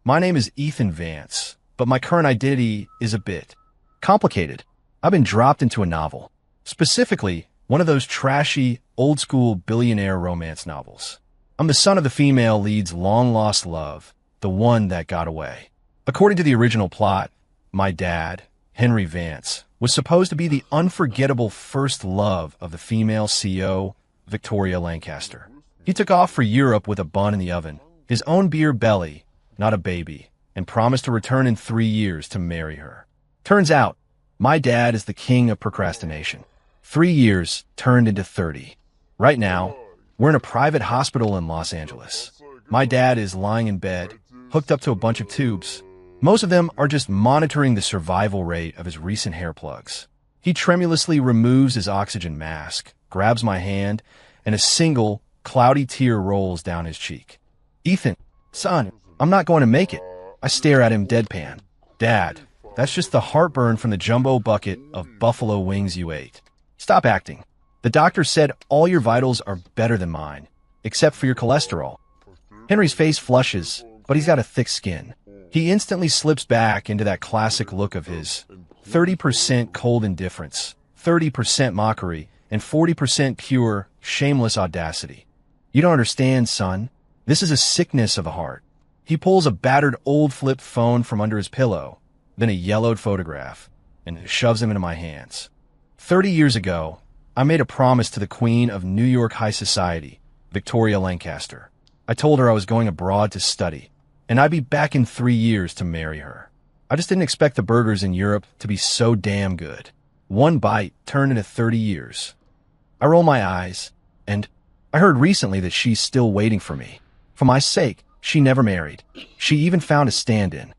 My name is Ethan Vance, but my current identity is a bit complicated. I've been dropped into a novel, specifically one of those trashy, old-school billionaire romance novels. I'm the son of the female lead's long-lost love, the one that got away. According to the original plot, my dad, Henry Vance, was supposed to be the unforgettable first love of the female CEO, Victoria Lancaster. He took off for Europe with a bun in the oven, his own beer belly, not a baby, and promised to return in 3 years to marry her. Turns out, my dad is the king of procrastination. 3 years turned into 30. Right now, we're in a private hospital in Los Angeles. My dad is lying in bed, hooked up to a bunch of tubes. Most of them are just monitoring the survival rate of his recent hair plugs. He tremulously removes his oxygen mask, grabs my hand, and a single, cloudy tear rolls down his cheek. Ethan, son, I'm not going to make it. I stare at him deadpan. Dad, that's just the heartburn from the jumbo bucket of buffalo wings you ate. Stop acting. The doctor said all your vitals are better than mine, except for your cholesterol. Henry's face flushes, but he's got a thick skin. He instantly slips back into that classic look of his. 30% cold indifference, 30% mockery, and 40% pure, shameless audacity. You don't understand, son. This is a sickness of the heart. He pulls a battered old flip phone from under his pillow, then a yellowed photograph, and shoves them into my hands. 30 years ago, I made a promise to the queen of New York high society, Victoria Lancaster. I told her I was going abroad to study, and I'd be back in 3 years to marry her. I just didn't expect the burgers in Europe to be so damn good. One bite turned into 30 years. I roll my eyes, and I heard recently that she's still waiting for me. For my sake, she never married. She even found a stand-in.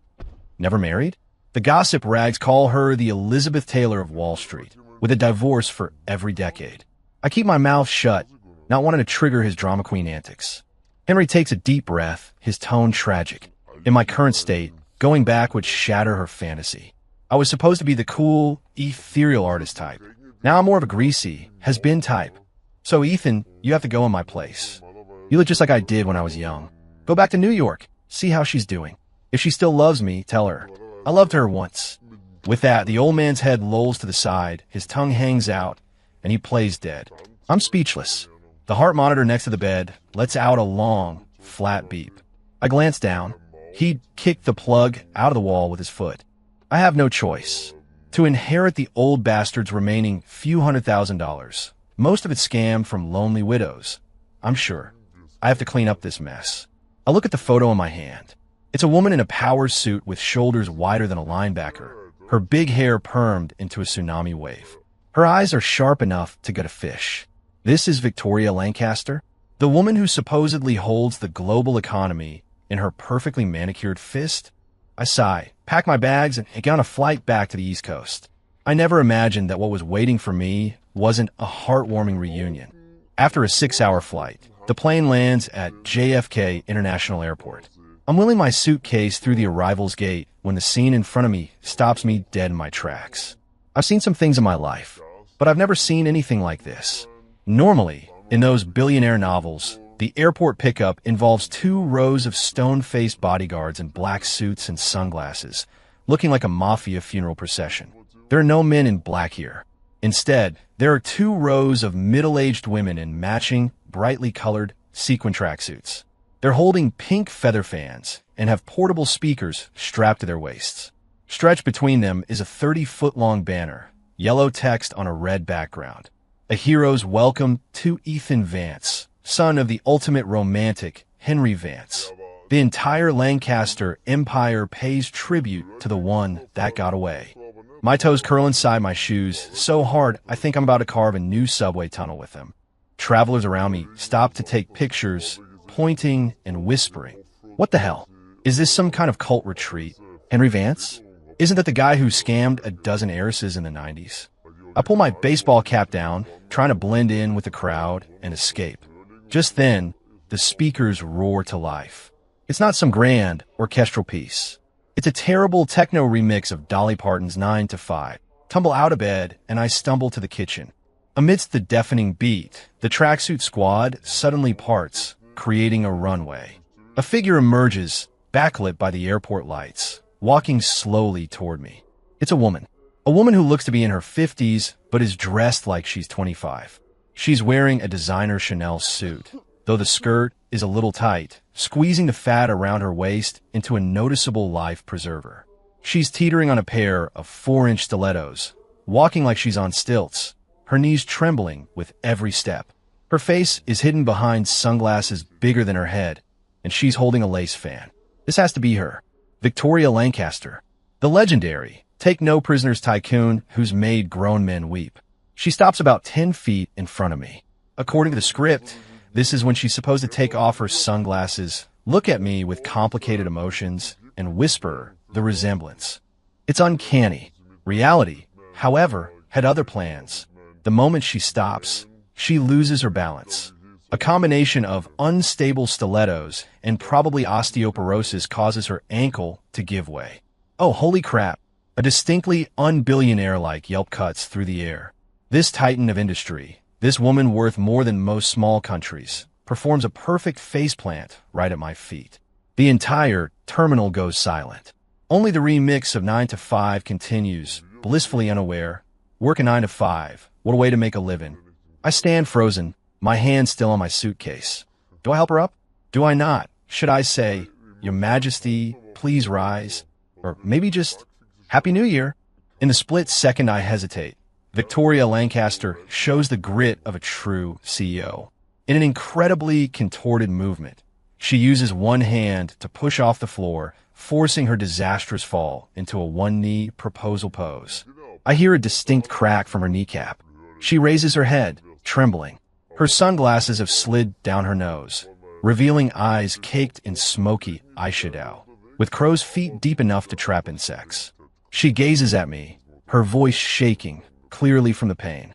Never married? The gossip rags call her the Elizabeth Taylor of Wall Street, with a divorce for every decade. I keep my mouth shut, not wanting to trigger his drama queen antics. Henry takes a deep breath, his tone tragic. In my current state, going back would shatter her fantasy. I was supposed to be the cool, ethereal artist type. Now I'm more of a greasy, has-been type. So Ethan, you have to go in my place. You look just like I did when I was young. Go back to New York, see how she's doing. If she still loves me, tell her. I loved her once. With that, the old man's head lolls to the side, his tongue hangs out, and he plays dead. I'm speechless. The heart monitor next to the bed lets out a long, flat beep. I glance down. He'd kicked the plug out of the wall with his foot. I have no choice. To inherit the old bastard's remaining few $100,000, most of it scammed from lonely widows. I'm sure. I have to clean up this mess. I look at the photo in my hand. It's a woman in a power suit with shoulders wider than a linebacker, her big hair permed into a tsunami wave. Her eyes are sharp enough to get a fish. This is Victoria Lancaster, the woman who supposedly holds the global economy in her perfectly manicured fist. I sigh, pack my bags, and get on a flight back to the East Coast. I never imagined that what was waiting for me wasn't a heartwarming reunion. After a 6-hour flight, the plane lands at JFK International Airport. I'm wheeling my suitcase through the arrivals gate when the scene in front of me stops me dead in my tracks. I've seen some things in my life, but I've never seen anything like this. Normally, in those billionaire novels, the airport pickup involves 2 rows of stone-faced bodyguards in black suits and sunglasses, looking like a mafia funeral procession. There are no men in black here. Instead, there are 2 rows of middle-aged women in matching, brightly colored sequin tracksuits. They're holding pink feather fans and have portable speakers strapped to their waists. Stretched between them is a 30-foot-long banner, yellow text on a red background. A hero's welcome to Ethan Vance, son of the ultimate romantic, Henry Vance. The entire Lancaster empire pays tribute to the one that got away. My toes curl inside my shoes so hard I think I'm about to carve a new subway tunnel with them. Travelers around me stop to take pictures, pointing and whispering. What the hell? Is this some kind of cult retreat? Henry Vance? Isn't that the guy who scammed a dozen heiresses in the 90s? I pull my baseball cap down, trying to blend in with the crowd and escape. Just then, the speakers roar to life. It's not some grand orchestral piece. It's a terrible techno remix of Dolly Parton's 9 to 5. Tumble out of bed, and I stumble to the kitchen. Amidst the deafening beat, the tracksuit squad suddenly parts, creating a runway. A figure emerges, backlit by the airport lights, walking slowly toward me. It's a woman. A woman who looks to be in her 50s, but is dressed like she's 25. She's wearing a designer Chanel suit, though the skirt is a little tight, squeezing the fat around her waist into a noticeable life preserver. She's teetering on a pair of 4-inch stilettos, walking like she's on stilts, her knees trembling with every step. Her face is hidden behind sunglasses bigger than her head, and she's holding a lace fan. This has to be her, Victoria Lancaster, the legendary take-no-prisoners tycoon who's made grown men weep. She stops about 10 feet in front of me. According to the script, this is when she's supposed to take off her sunglasses, look at me with complicated emotions, and whisper the resemblance. It's uncanny. Reality, however, had other plans. The moment she stops, she loses her balance. A combination of unstable stilettos and probably osteoporosis causes her ankle to give way. Oh, holy crap. A distinctly un-billionaire-like yelp cuts through the air. This titan of industry, this woman worth more than most small countries, performs a perfect faceplant right at my feet. The entire terminal goes silent. Only the remix of 9 to 5 continues, blissfully unaware. Work a 9 to 5. What a way to make a living. I stand frozen, my hand still on my suitcase. Do I help her up? Do I not? Should I say, Your Majesty, please rise? Or maybe just, Happy New Year? In the split second I hesitate, Victoria Lancaster shows the grit of a true CEO. In an incredibly contorted movement, she uses one hand to push off the floor, forcing her disastrous fall into a one-knee proposal pose. I hear a distinct crack from her kneecap. She raises her head, trembling. Her sunglasses have slid down her nose, revealing eyes caked in smoky eyeshadow, with crow's feet deep enough to trap insects. She gazes at me, her voice shaking, clearly from the pain.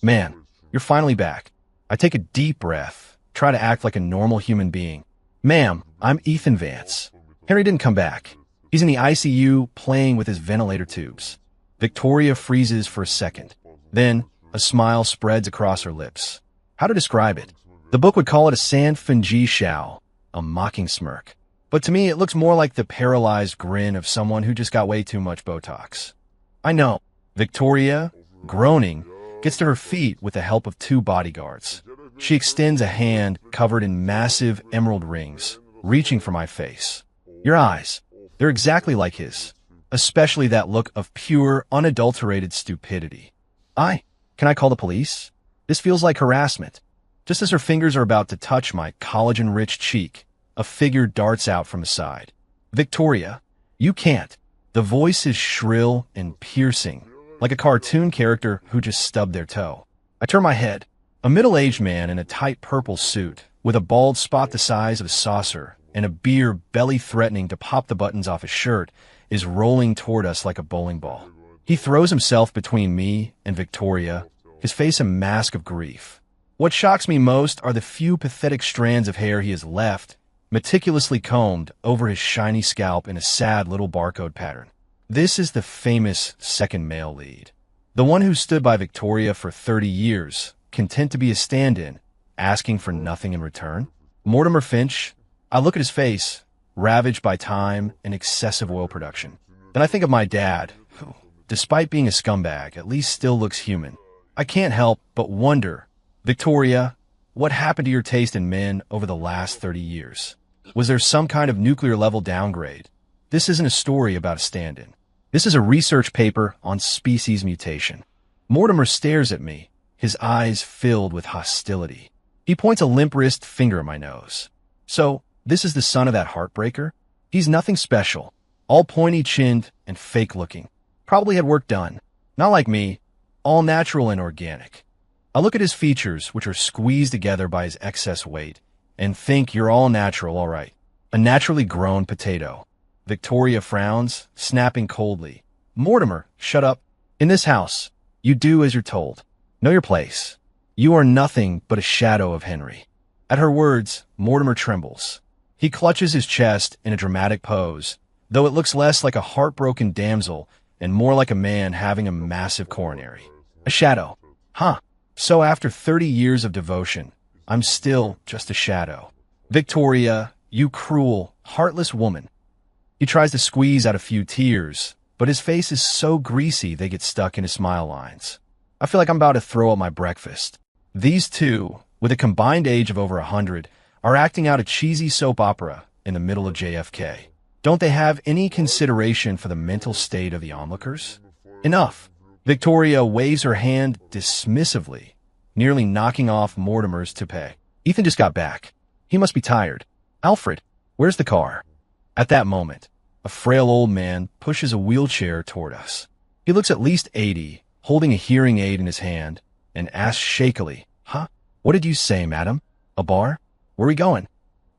Man, you're finally back. I take a deep breath, try to act like a normal human being. Ma'am, I'm Ethan Vance. Henry didn't come back. He's in the ICU playing with his ventilator tubes. Victoria freezes for a second. Then, a smile spreads across her lips. How to describe it? The book would call it a San Fungi Shao, a mocking smirk. But to me, it looks more like the paralyzed grin of someone who just got way too much Botox. I know. Victoria, groaning, gets to her feet with the help of 2 bodyguards. She extends a hand covered in massive emerald rings, reaching for my face. Your eyes, they're exactly like his, especially that look of pure, unadulterated stupidity. Can I call the police? This feels like harassment. Just as her fingers are about to touch my collagen-rich cheek, a figure darts out from the side. Victoria, you can't. The voice is shrill and piercing, like a cartoon character who just stubbed their toe. I turn my head. A middle-aged man in a tight purple suit, with a bald spot the size of a saucer and a beer belly threatening to pop the buttons off his shirt, is rolling toward us like a bowling ball. He throws himself between me and Victoria, his face a mask of grief. What shocks me most are the few pathetic strands of hair he has left, meticulously combed over his shiny scalp in a sad little barcode pattern. This is the famous second male lead. The one who stood by Victoria for 30 years, content to be a stand-in, asking for nothing in return. Mortimer Finch. I look at his face, ravaged by time and excessive oil production. Then I think of my dad, who, despite being a scumbag, at least still looks human. I can't help but wonder, Victoria, what happened to your taste in men over the last 30 years? Was there some kind of nuclear-level downgrade? This isn't a story about a stand-in. This is a research paper on species mutation. Mortimer stares at me, his eyes filled with hostility. He points a limp-wrist finger at my nose. So, this is the son of that heartbreaker? He's nothing special, all pointy-chinned and fake-looking. Probably had work done. Not like me, all natural and organic. I look at his features, which are squeezed together by his excess weight, and think you're all natural, all right. A naturally grown potato. Victoria frowns, snapping coldly. Mortimer, shut up. In this house, you do as you're told. Know your place. You are nothing but a shadow of Henry. At her words, Mortimer trembles. He clutches his chest in a dramatic pose, though it looks less like a heartbroken damsel and more like a man having a massive coronary. A shadow. Huh. So after 30 years of devotion, I'm still just a shadow. Victoria, you cruel, heartless woman. He tries to squeeze out a few tears, but his face is so greasy they get stuck in his smile lines. I feel like I'm about to throw up my breakfast. These two, with a combined age of over 100, are acting out a cheesy soap opera in the middle of JFK. Don't they have any consideration for the mental state of the onlookers? Enough. Victoria waves her hand dismissively, nearly knocking off Mortimer's toupee. Ethan just got back. He must be tired. Alfred, where's the car? At that moment, a frail old man pushes a wheelchair toward us. He looks at least 80, holding a hearing aid in his hand, and asks shakily, "Huh? What did you say, madam? A bar? Where are we going?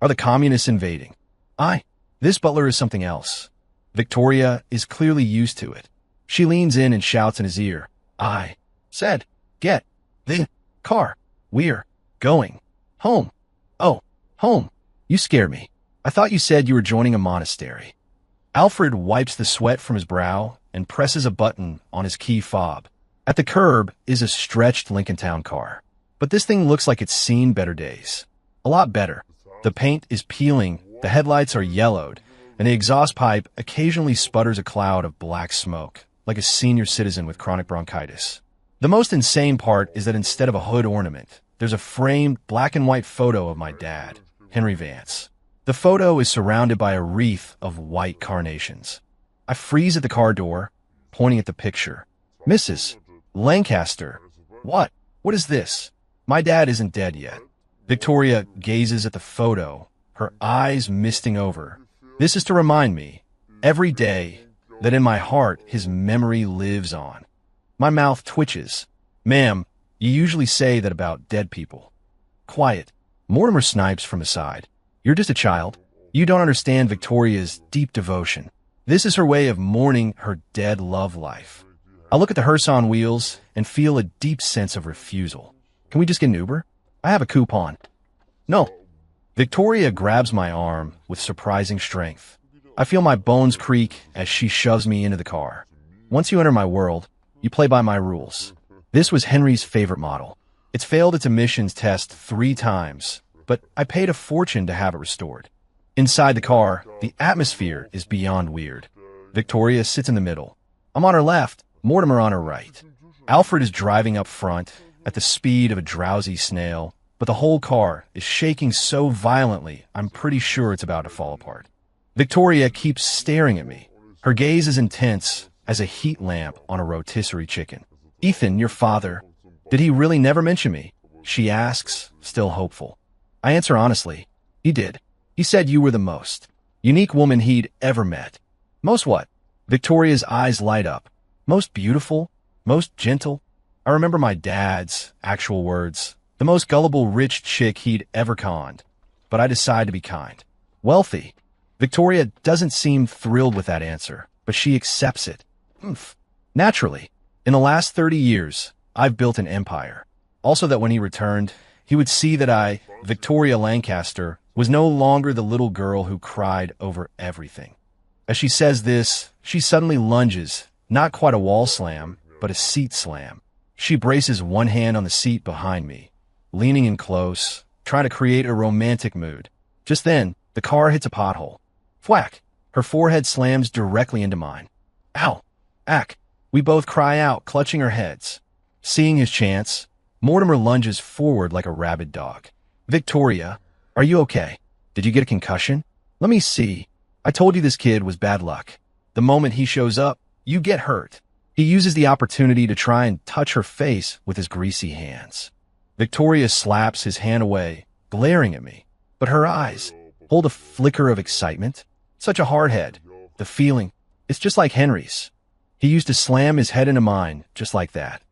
Are the communists invading?" This butler is something else. Victoria is clearly used to it. She leans in and shouts in his ear, "I said, get the car. We're going home." "Oh, home. You scare me. I thought you said you were joining a monastery." Alfred wipes the sweat from his brow and presses a button on his key fob. At the curb is a stretched Lincoln Town car. But this thing looks like it's seen better days. A lot better. The paint is peeling, the headlights are yellowed, and the exhaust pipe occasionally sputters a cloud of black smoke, like a senior citizen with chronic bronchitis. The most insane part is that instead of a hood ornament, there's a framed black and white photo of my dad, Henry Vance. The photo is surrounded by a wreath of white carnations. I freeze at the car door, pointing at the picture. "Mrs. Lancaster, what? What is this? My dad isn't dead yet." Victoria gazes at the photo, her eyes misting over. This is to remind me, every day, that in my heart his memory lives on. My mouth twitches. "Ma'am, you usually say that about dead people." "Quiet." Mortimer snipes from the side. "You're just a child. You don't understand Victoria's deep devotion. This is her way of mourning her dead love life." I look at the hearse on wheels and feel a deep sense of refusal. "Can we just get an Uber? I have a coupon." "No." Victoria grabs my arm with surprising strength. I feel my bones creak as she shoves me into the car. "Once you enter my world, you play by my rules." This was Henry's favorite model. It's failed its emissions test 3 times, but I paid a fortune to have it restored. Inside the car, the atmosphere is beyond weird. Victoria sits in the middle. I'm on her left, Mortimer on her right. Alfred is driving up front at the speed of a drowsy snail, but the whole car is shaking so violently I'm pretty sure it's about to fall apart. Victoria keeps staring at me. Her gaze is intense as a heat lamp on a rotisserie chicken. "Ethan, your father, did he really never mention me?" she asks, still hopeful. I answer honestly, "He did. He said you were the most unique woman he'd ever met." "Most what?" Victoria's eyes light up. "Most beautiful, most gentle." I remember my dad's actual words. The most gullible rich chick he'd ever conned. But I decide to be kind. "Wealthy." Victoria doesn't seem thrilled with that answer, but she accepts it. Naturally. In the last 30 years, I've built an empire. Also that when he returned, he would see that I, Victoria Lancaster, was no longer the little girl who cried over everything. As she says this, she suddenly lunges, not quite a wall slam, but a seat slam. She braces one hand on the seat behind me, leaning in close, trying to create a romantic mood. Just then, the car hits a pothole. Thwack! Her forehead slams directly into mine. "Ow! Ack!" We both cry out, clutching our heads. Seeing his chance, Mortimer lunges forward like a rabid dog. "Victoria, are you okay? Did you get a concussion? Let me see. I told you this kid was bad luck. The moment he shows up, you get hurt." He uses the opportunity to try and touch her face with his greasy hands. Victoria slaps his hand away, glaring at me. But her eyes hold a flicker of excitement. Such a hard head. The feeling, it's just like Henry's. He used to slam his head into mine, just like that.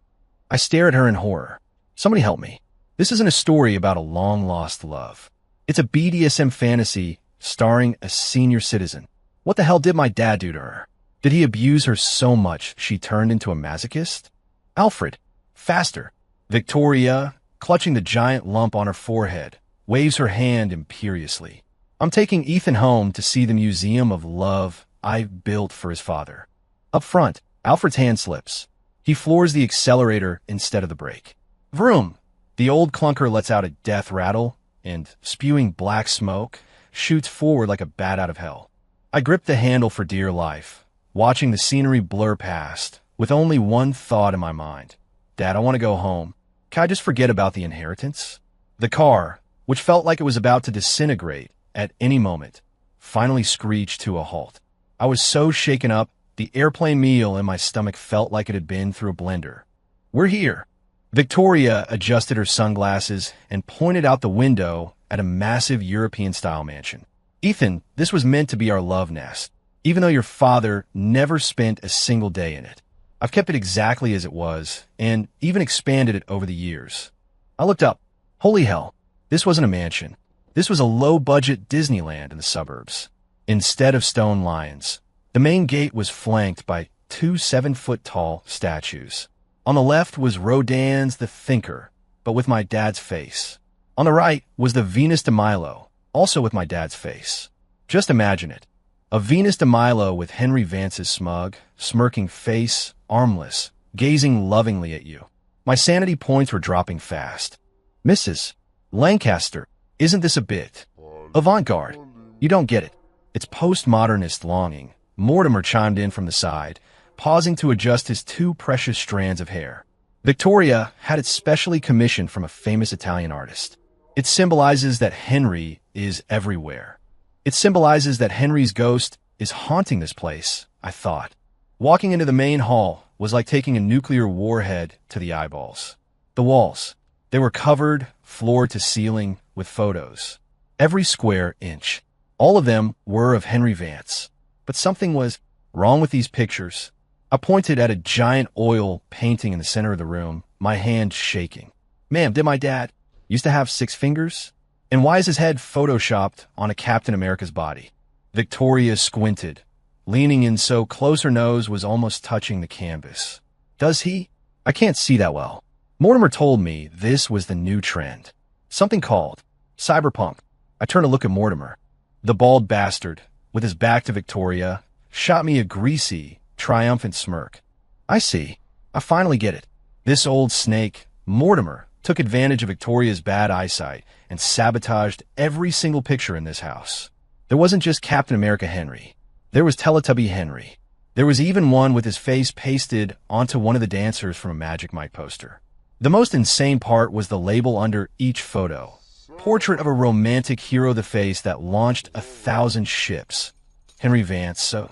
I stare at her in horror. Somebody help me. This isn't a story about a long-lost love. It's a BDSM fantasy starring a senior citizen. What the hell did my dad do to her? Did he abuse her so much she turned into a masochist? "Alfred, faster." Victoria, clutching the giant lump on her forehead, waves her hand imperiously. "I'm taking Ethan home to see the museum of love I've built for his father." Up front, Alfred's hand slips. He floors the accelerator instead of the brake. Vroom! The old clunker lets out a death rattle and, spewing black smoke, shoots forward like a bat out of hell. I gripped the handle for dear life, watching the scenery blur past, with only one thought in my mind. Dad, I want to go home. Can I just forget about the inheritance? The car, which felt like it was about to disintegrate at any moment, finally screeched to a halt. I was so shaken up, the airplane meal in my stomach felt like it had been through a blender. We're here. Victoria adjusted her sunglasses and pointed out the window at a massive European-style mansion. Ethan, this was meant to be our love nest, even though your father never spent a single day in it. I've kept it exactly as it was, and even expanded it over the years. I looked up. Holy hell, this wasn't a mansion. This was a low-budget Disneyland in the suburbs. Instead of stone lions, the main gate was flanked by two 7-foot-tall statues. On the left was Rodin's The Thinker, but with my dad's face. On the right was the Venus de Milo, also with my dad's face. Just imagine it. A Venus de Milo with Henry Vance's smug, smirking face, armless, gazing lovingly at you. My sanity points were dropping fast. Mrs. Lancaster, isn't this a bit avant-garde? You don't get it. It's postmodernist longing. Mortimer chimed in from the side, pausing to adjust his two precious strands of hair. Victoria had it specially commissioned from a famous Italian artist. It symbolizes that Henry is everywhere. It symbolizes that Henry's ghost is haunting this place, I thought. Walking into the main hall was like taking a nuclear warhead to the eyeballs. The walls, they were covered, floor to ceiling, with photos. Every square inch. All of them were of Henry Vance. But something was wrong with these pictures. I pointed at a giant oil painting in the center of the room, my hand shaking. Ma'am, did my dad used to have 6 fingers? And why is his head photoshopped on a Captain America's body? Victoria squinted, leaning in so close her nose was almost touching the canvas. Does he? I can't see that well. Mortimer told me this was the new trend. Something called cyberpunk. I turned to look at Mortimer. The bald bastard, with his back to Victoria, shot me a greasy, triumphant smirk. I see. I finally get it. This old snake, Mortimer, took advantage of Victoria's bad eyesight and sabotaged every single picture in this house. There wasn't just Captain America Henry. There was Teletubby Henry. There was even one with his face pasted onto one of the dancers from a Magic Mike poster. The most insane part was the label under each photo. Portrait of a romantic hero of the face that launched 1,000 ships. Henry Vance, so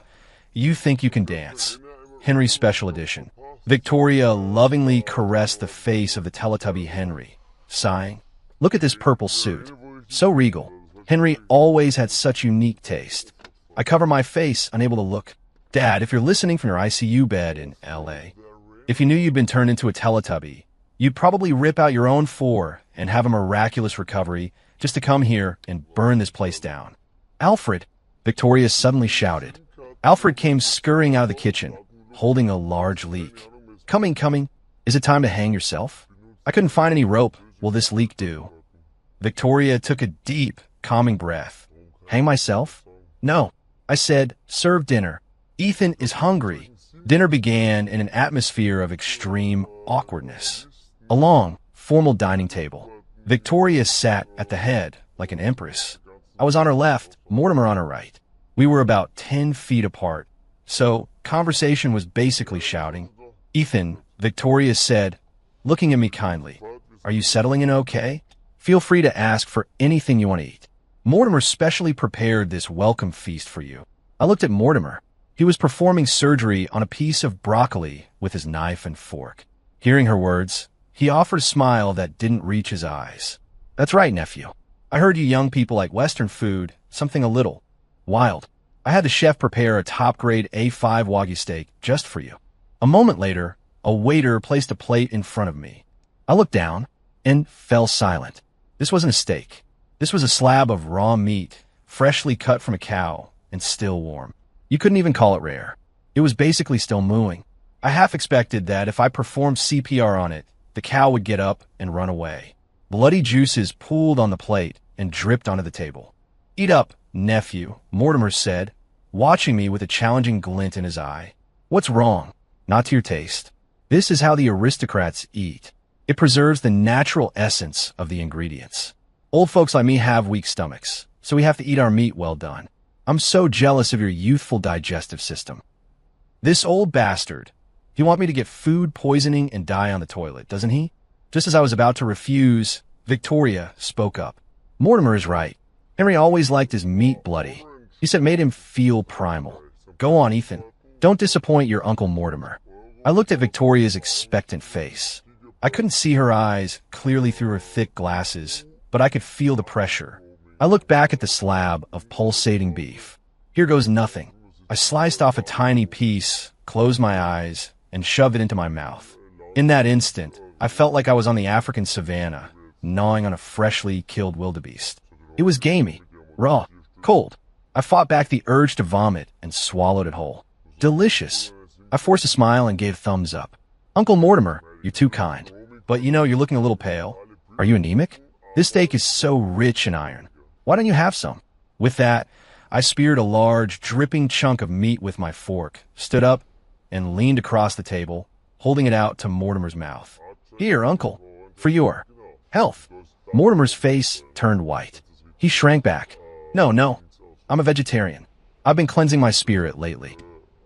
you think you can dance. Henry Special Edition. Victoria lovingly caressed the face of the Teletubby Henry, sighing, "Look at this purple suit. So regal. Henry always had such unique taste." I cover my face, unable to look. Dad, if you're listening from your ICU bed in L.A., if you knew you'd been turned into a Teletubby, you'd probably rip out your own 4 and have a miraculous recovery just to come here and burn this place down. Alfred, Victoria suddenly shouted. Alfred came scurrying out of the kitchen, holding a large leak. Coming. Is it time to hang yourself? I couldn't find any rope. Will this leak do? Victoria took a deep, calming breath. Hang myself? No. I said, serve dinner. Ethan is hungry. Dinner began in an atmosphere of extreme awkwardness. A long, formal dining table. Victoria sat at the head, like an empress. I was on her left, Mortimer on her right. We were about 10 feet apart, so conversation was basically shouting. Ethan, Victoria said, looking at me kindly, "Are you settling in okay? Feel free to ask for anything you want to eat. Mortimer specially prepared this welcome feast for you." I looked at Mortimer. He was performing surgery on a piece of broccoli with his knife and fork. Hearing her words, he offered a smile that didn't reach his eyes. "That's right, nephew. I heard you young people like Western food, something a little wild. I had the chef prepare a top-grade A5 Wagyu steak just for you." A moment later, a waiter placed a plate in front of me. I looked down and fell silent. This wasn't a steak. This was a slab of raw meat, freshly cut from a cow and still warm. You couldn't even call it rare. It was basically still mooing. I half expected that if I performed CPR on it, the cow would get up and run away. Bloody juices pooled on the plate and dripped onto the table. "Eat up, nephew," Mortimer said, watching me with a challenging glint in his eye. "What's wrong? Not to your taste. This is how the aristocrats eat. It preserves the natural essence of the ingredients. Old folks like me have weak stomachs, so we have to eat our meat well done. I'm so jealous of your youthful digestive system. This old bastard. He want me to get food poisoning and die on the toilet, doesn't he? Just as I was about to refuse, Victoria spoke up. Mortimer is right. Henry always liked his meat bloody. He said it made him feel primal. Go on, Ethan. Don't disappoint your Uncle Mortimer. I looked at Victoria's expectant face. I couldn't see her eyes clearly through her thick glasses, but I could feel the pressure. I looked back at the slab of pulsating beef. Here goes nothing. I sliced off a tiny piece, closed my eyes, and shoved it into my mouth. In that instant, I felt like I was on the African savanna, gnawing on a freshly killed wildebeest. It was gamey, raw, cold. I fought back the urge to vomit and swallowed it whole. Delicious. I forced a smile and gave thumbs up. Uncle Mortimer, you're too kind. But you're looking a little pale. Are you anemic? This steak is so rich in iron. Why don't you have some? With that, I speared a large, dripping chunk of meat with my fork, stood up, and leaned across the table, holding it out to Mortimer's mouth. Here, Uncle, for your health. Mortimer's face turned white. He shrank back. No, I'm a vegetarian. I've been cleansing my spirit lately.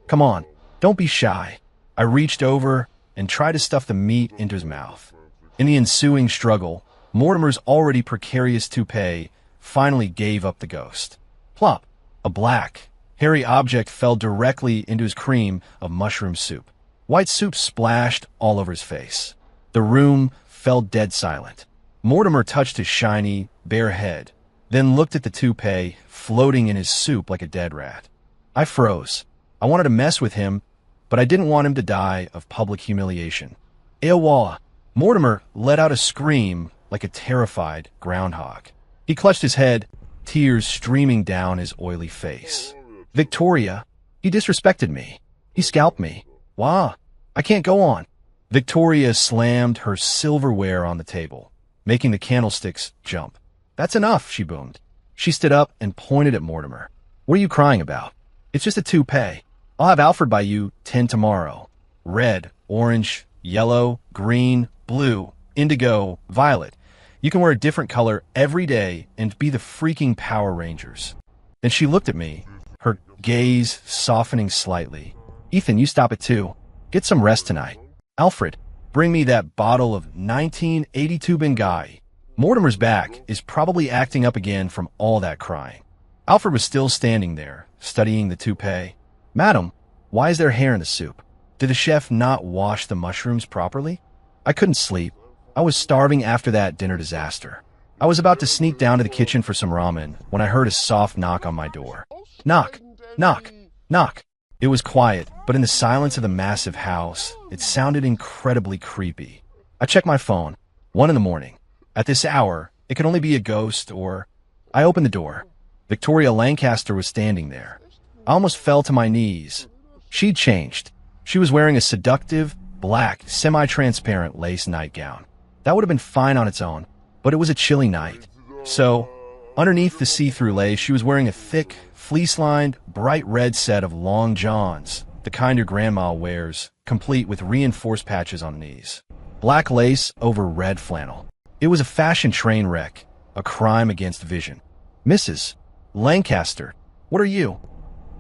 Come on, don't be shy. I reached over and tried to stuff the meat into his mouth. In the ensuing struggle, Mortimer's already precarious toupee finally gave up the ghost. Plop! A black, hairy object fell directly into his cream of mushroom soup. White soup splashed all over his face. The room fell dead silent. Mortimer touched his shiny, bare head, then looked at the toupee floating in his soup like a dead rat. I froze. I wanted to mess with him, but I didn't want him to die of public humiliation. Eowalla! Mortimer let out a scream like a terrified groundhog. He clutched his head, tears streaming down his oily face. Victoria, he disrespected me. He scalped me. Wah! I can't go on. Victoria slammed her silverware on the table, making the candlesticks jump. That's enough, she boomed. She stood up and pointed at Mortimer. What are you crying about? It's just a toupee. I'll have Alfred buy you 10 tomorrow. Red, orange, yellow, green, blue, indigo, violet. You can wear a different color every day and be the freaking Power Rangers. Then she looked at me, her gaze softening slightly. Ethan, you stop it too. Get some rest tonight. Alfred, bring me that bottle of 1982 Bengay. Mortimer's back is probably acting up again from all that crying. Alfred was still standing there, studying the toupee. Madam, why is there hair in the soup? Did the chef not wash the mushrooms properly? I couldn't sleep. I was starving after that dinner disaster. I was about to sneak down to the kitchen for some ramen when I heard a soft knock on my door. Knock, knock, knock. It was quiet, but in the silence of the massive house, it sounded incredibly creepy. I checked my phone. 1 a.m. At this hour, it could only be a ghost or... I opened the door. Victoria Lancaster was standing there. I almost fell to my knees. She'd changed. She was wearing a seductive, black, semi-transparent lace nightgown. That would have been fine on its own, but it was a chilly night. So, underneath the see-through lace, she was wearing a thick, fleece-lined, bright red set of long johns, the kind your grandma wears, complete with reinforced patches on the knees. Black lace over red flannel. It was a fashion train wreck, a crime against vision. Mrs. Lancaster, what are you?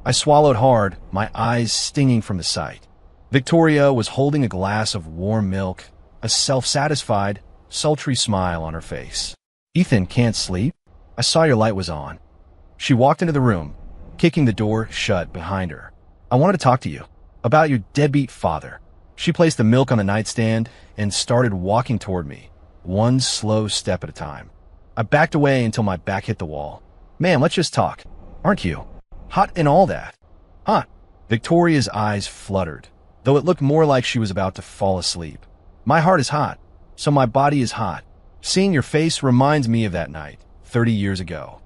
I swallowed hard, my eyes stinging from the sight. Victoria was holding a glass of warm milk, a self-satisfied, sultry smile on her face. Ethan, can't sleep? I saw your light was on. She walked into the room, kicking the door shut behind her. I wanted to talk to you about your deadbeat father. She placed the milk on the nightstand and started walking toward me, one slow step at a time. I backed away until my back hit the wall. Ma'am, let's just talk. Aren't you? Hot and all that. Hot. Victoria's eyes fluttered, though it looked more like she was about to fall asleep. My heart is hot, so my body is hot. Seeing your face reminds me of that night, 30 years ago.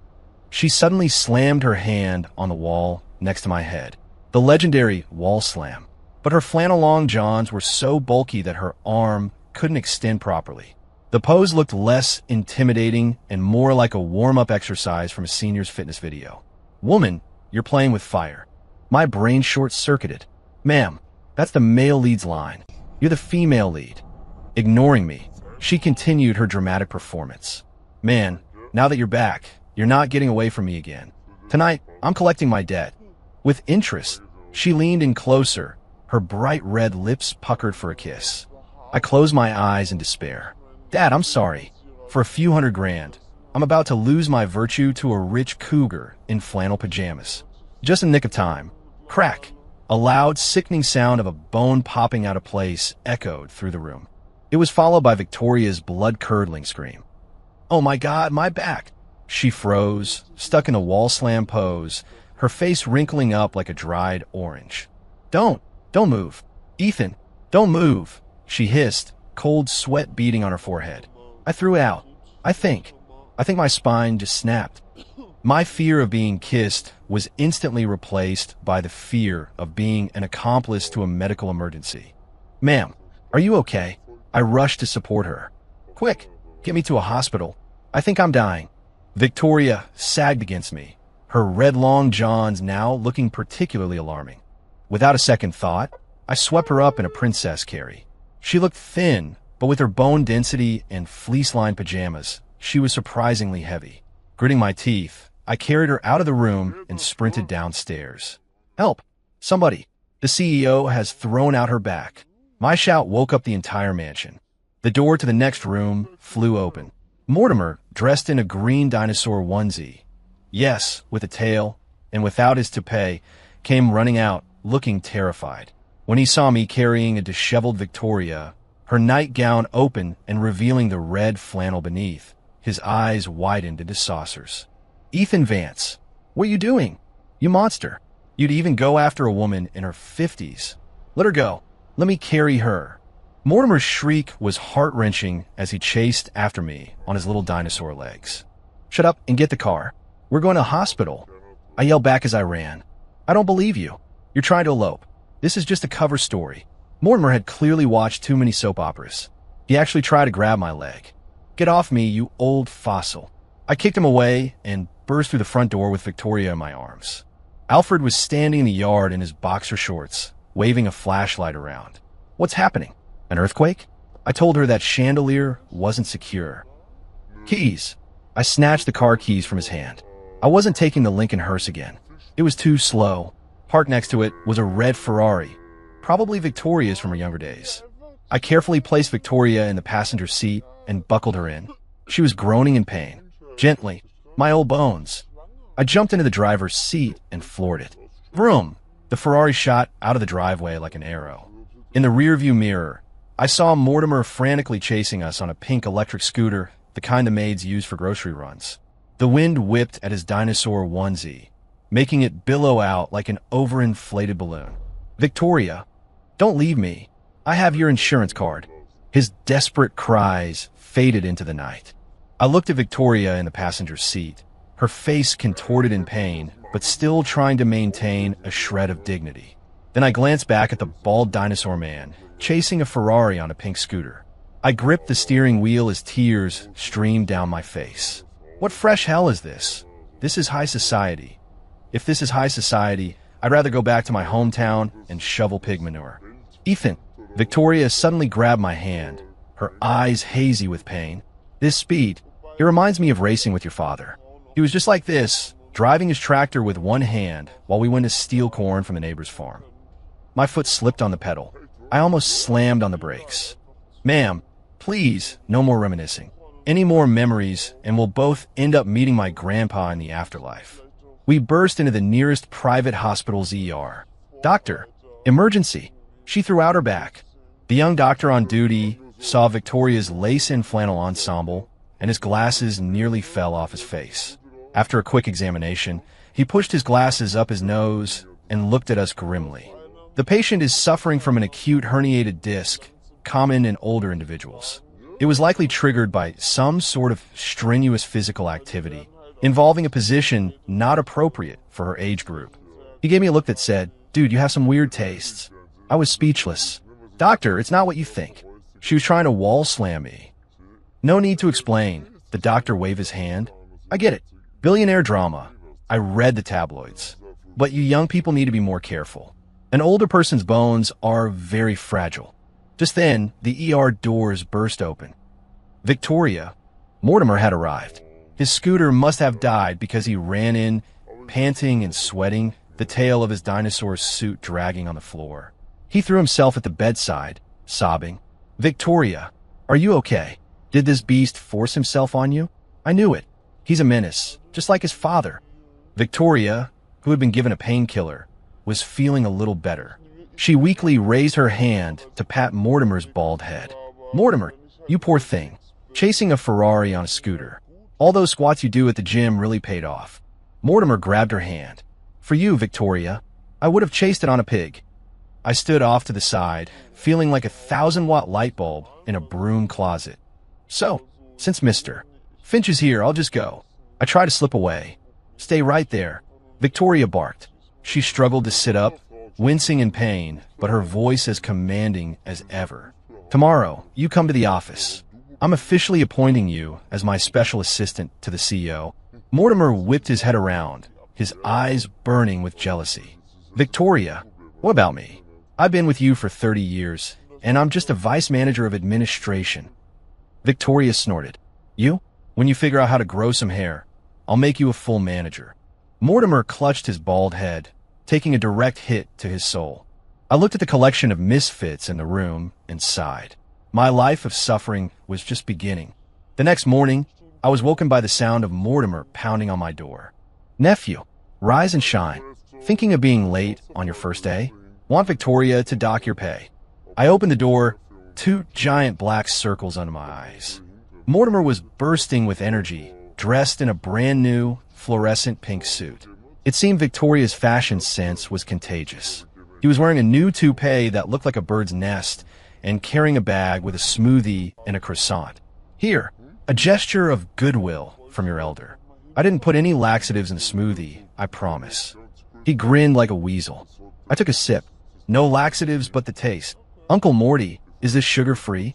She suddenly slammed her hand on the wall next to my head, the legendary wall slam. But her flannel long johns were so bulky that her arm couldn't extend properly. The pose looked less intimidating and more like a warm-up exercise from a senior's fitness video. Woman, you're playing with fire. My brain short-circuited. Ma'am, that's the male lead's line. You're the female lead. Ignoring me, she continued her dramatic performance. Man, now that you're back, you're not getting away from me again. Tonight, I'm collecting my debt. With interest, she leaned in closer, her bright red lips puckered for a kiss. I closed my eyes in despair. Dad, I'm sorry. For a few $100,000, I'm about to lose my virtue to a rich cougar in flannel pajamas. Just in the nick of time. Crack! A loud, sickening sound of a bone popping out of place echoed through the room. It was followed by Victoria's blood-curdling scream. Oh my God, my back! She froze, stuck in a wall-slam pose, her face wrinkling up like a dried orange. Don't move. Ethan, don't move, she hissed, cold sweat beading on her forehead. I threw it out. I think my spine just snapped. My fear of being kissed was instantly replaced by the fear of being an accomplice to a medical emergency. Ma'am, are you okay? I rushed to support her. Quick, get me to a hospital. I think I'm dying. Victoria sagged against me, her red long johns now looking particularly alarming. Without a second thought, I swept her up in a princess carry. She looked thin, but with her bone density and fleece-lined pajamas, she was surprisingly heavy. Gritting my teeth, I carried her out of the room and sprinted downstairs. Help! Somebody! The CEO has thrown out her back. My shout woke up the entire mansion. The door to the next room flew open. Mortimer, dressed in a green dinosaur onesie, yes, with a tail, and without his toupee, came running out, looking terrified. When he saw me carrying a disheveled Victoria, her nightgown open and revealing the red flannel beneath, his eyes widened into saucers. Ethan Vance, what are you doing? You monster. You'd even go after a woman in her 50s. Let her go. Let me carry her. Mortimer's shriek was heart-wrenching as he chased after me on his little dinosaur legs. Shut up and get the car. We're going to hospital. I yelled back as I ran. I don't believe you. You're trying to elope. This is just a cover story. Mortimer had clearly watched too many soap operas. He actually tried to grab my leg. Get off me, you old fossil. I kicked him away and burst through the front door with Victoria in my arms. Alfred was standing in the yard in his boxer shorts, waving a flashlight around. What's happening? An earthquake? I told her that chandelier wasn't secure. Keys. I snatched the car keys from his hand. I wasn't taking the Lincoln hearse again. It was too slow. Parked next to it was a red Ferrari, probably Victoria's from her younger days. I carefully placed Victoria in the passenger seat and buckled her in. She was groaning in pain. Gently. My old bones. I jumped into the driver's seat and floored it. Vroom! The Ferrari shot out of the driveway like an arrow. In the rearview mirror, I saw Mortimer frantically chasing us on a pink electric scooter, the kind the maids use for grocery runs. The wind whipped at his dinosaur onesie, making it billow out like an overinflated balloon. Victoria, don't leave me. I have your insurance card. His desperate cries faded into the night. I looked at Victoria in the passenger seat, her face contorted in pain, but still trying to maintain a shred of dignity. Then I glanced back at the bald dinosaur man, chasing a Ferrari on a pink scooter. I gripped the steering wheel as tears streamed down my face. What fresh hell is this? This is high society. If this is high society, I'd rather go back to my hometown and shovel pig manure. Ethan, Victoria suddenly grabbed my hand, her eyes hazy with pain. This speed, it reminds me of racing with your father. He was just like this, driving his tractor with one hand while we went to steal corn from a neighbor's farm. My foot slipped on the pedal. I almost slammed on the brakes. Ma'am, please, no more reminiscing. Any more memories, and we'll both end up meeting my grandpa in the afterlife. We burst into the nearest private hospital's ER. Doctor, emergency. She threw out her back. The young doctor on duty saw Victoria's lace-in flannel ensemble, and his glasses nearly fell off his face. After a quick examination, he pushed his glasses up his nose and looked at us grimly. The patient is suffering from an acute herniated disc, common in older individuals. It was likely triggered by some sort of strenuous physical activity involving a position not appropriate for her age group. He gave me a look that said, "Dude, you have some weird tastes." I was speechless. "Doctor, it's not what you think." She was trying to wall slam me. No need to explain. The doctor waved his hand. I get it. Billionaire drama. I read the tabloids. But you young people need to be more careful. An older person's bones are very fragile. Just then, the ER doors burst open. Victoria, Mortimer had arrived. His scooter must have died because he ran in panting and sweating, the tail of his dinosaur suit dragging on the floor. He threw himself at the bedside, sobbing. "Victoria, are you okay? Did this beast force himself on you? I knew it. He's a menace, just like his father." Victoria, who had been given a painkiller, was feeling a little better. She weakly raised her hand to pat Mortimer's bald head. "Mortimer, you poor thing. Chasing a Ferrari on a scooter. All those squats you do at the gym really paid off." Mortimer grabbed her hand. "For you, Victoria, I would have chased it on a pig." I stood off to the side, feeling like a 1,000-watt light bulb in a broom closet. "So, since Mr. Finch is here, I'll just go." I tried to slip away. "Stay right there," Victoria barked. She struggled to sit up, wincing in pain, but her voice as commanding as ever. "Tomorrow, you come to the office. I'm officially appointing you as my special assistant to the CEO." Mortimer whipped his head around, his eyes burning with jealousy. "Victoria, what about me? I've been with you for 30 years, and I'm just a vice manager of administration." Victoria snorted. "You? When you figure out how to grow some hair, I'll make you a full manager." Mortimer clutched his bald head, taking a direct hit to his soul. I looked at the collection of misfits in the room and sighed. My life of suffering was just beginning. The next morning, I was woken by the sound of Mortimer pounding on my door. "Nephew, rise and shine. Thinking of being late on your first day? Want Victoria to dock your pay?" I opened the door, 2 giant black circles under my eyes. Mortimer was bursting with energy, dressed in a brand new, fluorescent pink suit. It seemed Victoria's fashion sense was contagious. He was wearing a new toupee that looked like a bird's nest and carrying a bag with a smoothie and a croissant. "Here, a gesture of goodwill from your elder. I didn't put any laxatives in the smoothie, I promise." He grinned like a weasel. I took a sip. "No laxatives but the taste. Uncle Morty, is this sugar-free?"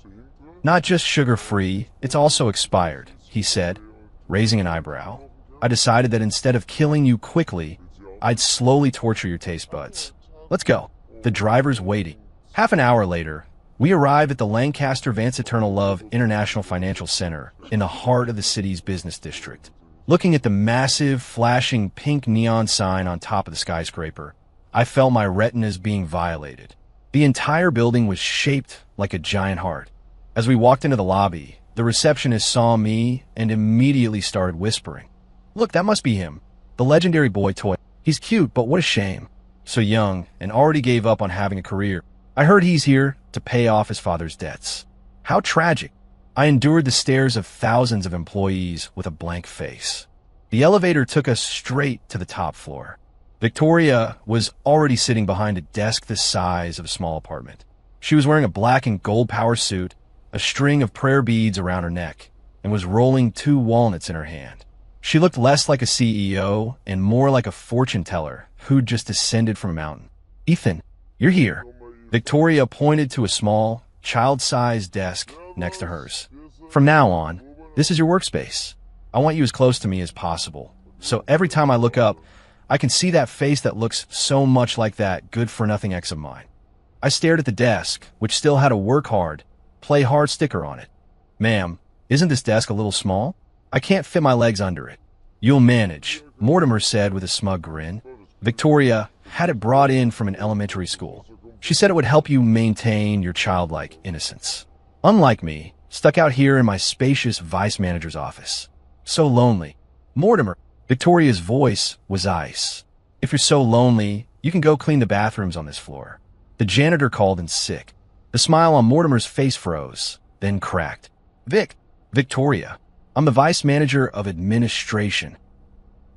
"Not just sugar-free, it's also expired," he said, raising an eyebrow. "I decided that instead of killing you quickly, I'd slowly torture your taste buds. Let's go." The driver's waiting. Half an hour later, we arrive at the Lancaster Vance Eternal Love International Financial Center in the heart of the city's business district. Looking at the massive, flashing pink neon sign on top of the skyscraper, I felt my retinas being violated. The entire building was shaped like a giant heart. As we walked into the lobby, the receptionist saw me and immediately started whispering. "Look, that must be him. The legendary boy toy. He's cute, but what a shame. So young and already gave up on having a career. I heard he's here to pay off his father's debts." How tragic. I endured the stares of thousands of employees with a blank face. The elevator took us straight to the top floor. Victoria was already sitting behind a desk the size of a small apartment. She was wearing a black and gold power suit, a string of prayer beads around her neck, and was rolling 2 walnuts in her hand. She looked less like a CEO and more like a fortune teller who'd just descended from a mountain. "Ethan, you're here." Victoria pointed to a small, child-sized desk next to hers. "From now on, this is your workspace. I want you as close to me as possible, so every time I look up, I can see that face that looks so much like that good-for-nothing ex of mine." I stared at the desk, which still had a work hard, play hard sticker on it. "Ma'am, isn't this desk a little small? I can't fit my legs under it." "You'll manage," Mortimer said with a smug grin. Victoria had it brought in from an elementary school. She said it would help you maintain your childlike innocence. Unlike me, stuck out here in my spacious vice manager's office. So lonely. "Mortimer," Victoria's voice was ice. "If you're so lonely, you can go clean the bathrooms on this floor." The janitor called in sick. The smile on Mortimer's face froze, then cracked. Victoria, I'm the vice manager of administration.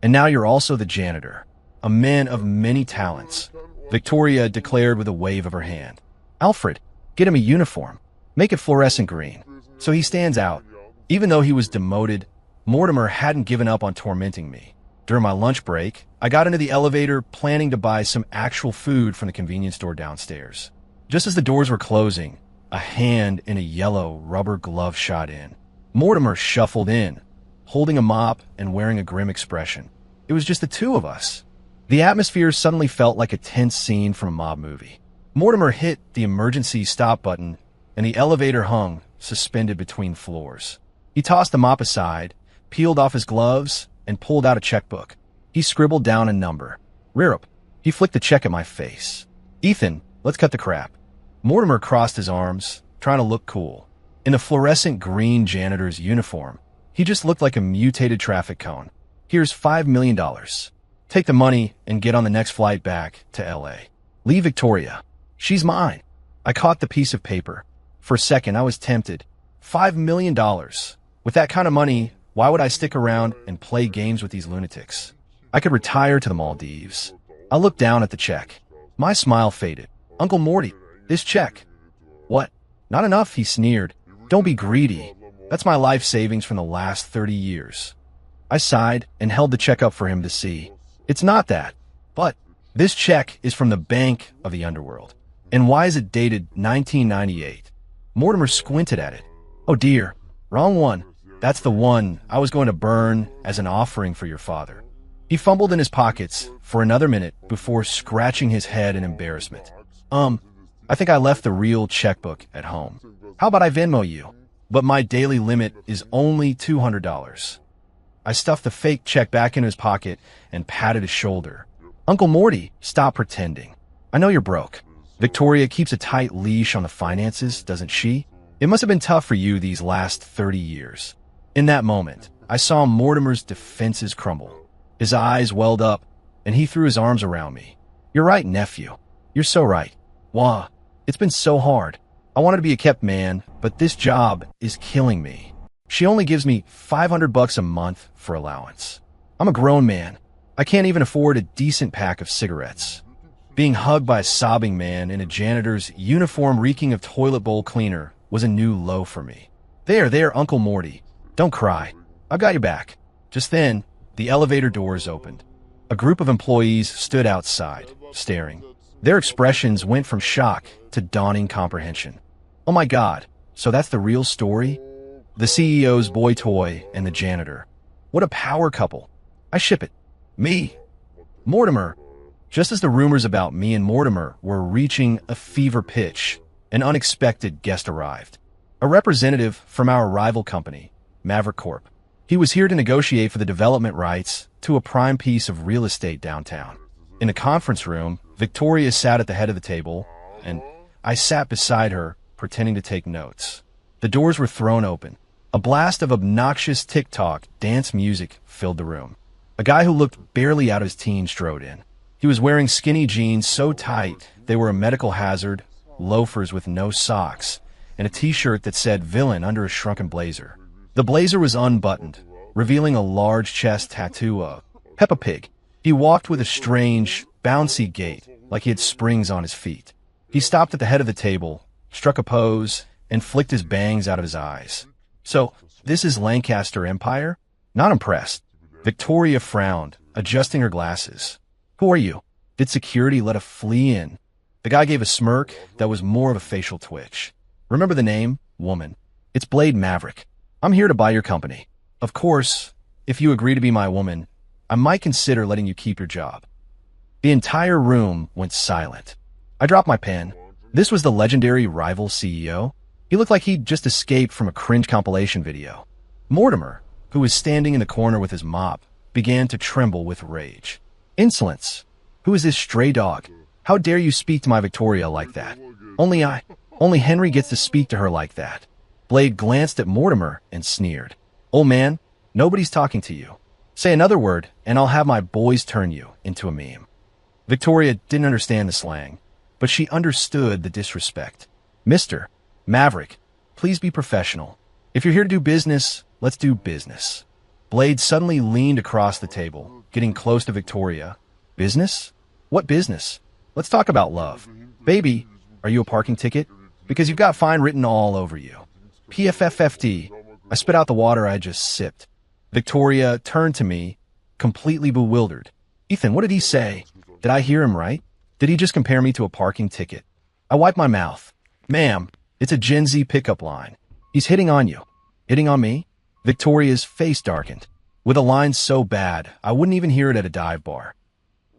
And now you're also the janitor, a man of many talents," Victoria declared with a wave of her hand. "Alfred, get him a uniform. Make it fluorescent green, so he stands out." Even though he was demoted, Mortimer hadn't given up on tormenting me. During my lunch break, I got into the elevator planning to buy some actual food from the convenience store downstairs. Just as the doors were closing, a hand in a yellow rubber glove shot in. Mortimer shuffled in, holding a mop and wearing a grim expression. It was just the 2 of us. The atmosphere suddenly felt like a tense scene from a mob movie. Mortimer hit the emergency stop button, and the elevator hung, suspended between floors. He tossed the mop aside, peeled off his gloves, and pulled out a checkbook. He scribbled down a number. Rirup. He flicked the check at my face. Ethan, let's cut the crap. Mortimer crossed his arms, trying to look cool. In a fluorescent green janitor's uniform, he just looked like a mutated traffic cone. Here's $5 million. Take the money and get on the next flight back to L.A. Leave Victoria. She's mine. I caught the piece of paper. For a second, I was tempted. $5 million. With that kind of money, why would I stick around and play games with these lunatics? I could retire to the Maldives. I looked down at the check. My smile faded. Uncle Morty, this check. What? Not enough, he sneered. Don't be greedy. That's my life savings from the last 30 years. I sighed and held the check up for him to see. It's not that. But this check is from the Bank of the Underworld. And why is it dated 1998? Mortimer squinted at it. Oh dear, wrong one. That's the one I was going to burn as an offering for your father. He fumbled in his pockets for another minute before scratching his head in embarrassment. I think I left the real checkbook at home. How about I Venmo you? But my daily limit is only $200. I stuffed the fake check back into his pocket and patted his shoulder. Uncle Morty, stop pretending. I know you're broke. Victoria keeps a tight leash on the finances, doesn't she? It must have been tough for you these last 30 years. In that moment, I saw Mortimer's defenses crumble. His eyes welled up, and he threw his arms around me. You're right, nephew. You're so right. Wah, it's been so hard. I wanted to be a kept man, but this job is killing me. She only gives me $500 a month for allowance. I'm a grown man. I can't even afford a decent pack of cigarettes. Being hugged by a sobbing man in a janitor's uniform reeking of toilet bowl cleaner was a new low for me. There, Uncle Morty. Don't cry. I've got your back. Just then, the elevator doors opened. A group of employees stood outside, staring. Their expressions went from shock to dawning comprehension. Oh my God, so that's the real story? The CEO's boy toy and the janitor. What a power couple. I ship it. Me. Mortimer. Just as the rumors about me and Mortimer were reaching a fever pitch, an unexpected guest arrived. A representative from our rival company, Maverick Corp. He was here to negotiate for the development rights to a prime piece of real estate downtown. In a conference room, Victoria sat at the head of the table, and I sat beside her, pretending to take notes. The doors were thrown open. A blast of obnoxious TikTok dance music filled the room. A guy who looked barely out of his teens strode in. He was wearing skinny jeans so tight they were a medical hazard, loafers with no socks, and a t-shirt that said villain under a shrunken blazer. The blazer was unbuttoned, revealing a large chest tattoo of Peppa Pig. He walked with a strange, bouncy gait, like he had springs on his feet. He stopped at the head of the table, struck a pose, and flicked his bangs out of his eyes. So, this is Lancaster Empire? Not impressed. Victoria frowned, adjusting her glasses. Who are you? Did security let a flea in? The guy gave a smirk that was more of a facial twitch. Remember the name? Woman. It's Blade Maverick. I'm here to buy your company. Of course, if you agree to be my woman, I might consider letting you keep your job. The entire room went silent. I dropped my pen. This was the legendary rival CEO. He looked like he'd just escaped from a cringe compilation video. Mortimer, who was standing in the corner with his mop, began to tremble with rage. Insolence. Who is this stray dog? How dare you speak to my Victoria like that? Only Henry gets to speak to her like that. Blade glanced at Mortimer and sneered. Old man, nobody's talking to you. Say another word, and I'll have my boys turn you into a meme. Victoria didn't understand the slang, but she understood the disrespect. Mr. Maverick, please be professional. If you're here to do business, let's do business. Blade suddenly leaned across the table, getting close to Victoria. Business? What business? Let's talk about love. Baby, are you a parking ticket? Because you've got fine written all over you. PFFFD. I spit out the water I just sipped. Victoria turned to me, completely bewildered. Ethan, what did he say? Did I hear him right? Did he just compare me to a parking ticket? I wiped my mouth. Ma'am, it's a Gen Z pickup line. He's hitting on you. Hitting on me? Victoria's face darkened. With a line so bad, I wouldn't even hear it at a dive bar.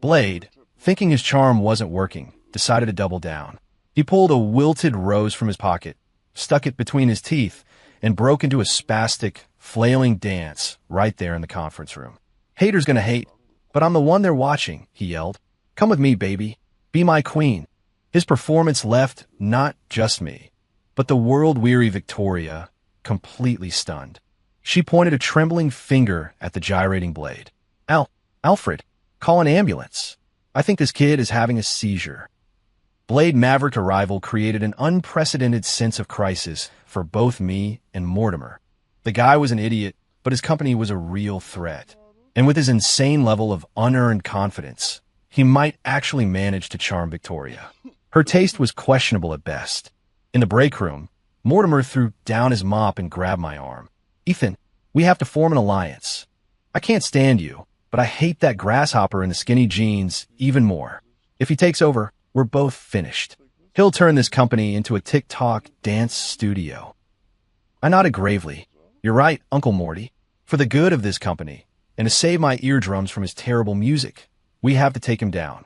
Blade, thinking his charm wasn't working, decided to double down. He pulled a wilted rose from his pocket, stuck it between his teeth, and broke into a spastic, flailing dance right there in the conference room. Haters gonna hate, But I'm the one they're watching, he yelled. Come with me, baby. Be my queen. His performance left not just me, but the world-weary Victoria completely stunned. She pointed a trembling finger at the gyrating Blade. Alfred, call an ambulance. I think this kid is having a seizure. Blade Maverick arrival created an unprecedented sense of crisis for both me and Mortimer. The guy was an idiot, but his company was a real threat. And with his insane level of unearned confidence, he might actually manage to charm Victoria. Her taste was questionable at best. In the break room, Mortimer threw down his mop and grabbed my arm. Ethan, we have to form an alliance. I can't stand you, but I hate that grasshopper in the skinny jeans even more. If he takes over, we're both finished. He'll turn this company into a TikTok dance studio. I nodded gravely. You're right, Uncle Morty. For the good of this company, and to save my eardrums from his terrible music, we have to take him down.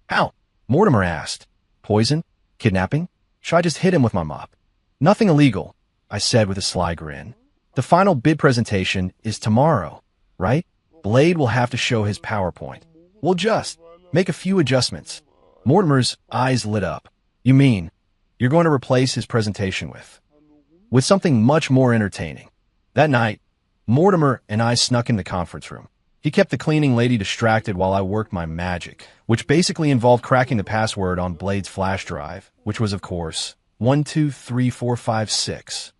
How? Mortimer asked. Poison? Kidnapping? Should I just hit him with my mop? Nothing illegal, I said with a sly grin. The final bid presentation is tomorrow, right? Blade will have to show his PowerPoint. We'll just make a few adjustments. Mortimer's eyes lit up. You mean you're going to replace his presentation with something much more entertaining? That night, Mortimer and I snuck in the conference room. He kept the cleaning lady distracted while I worked my magic, which basically involved cracking the password on Blade's flash drive, which was, of course, 123456.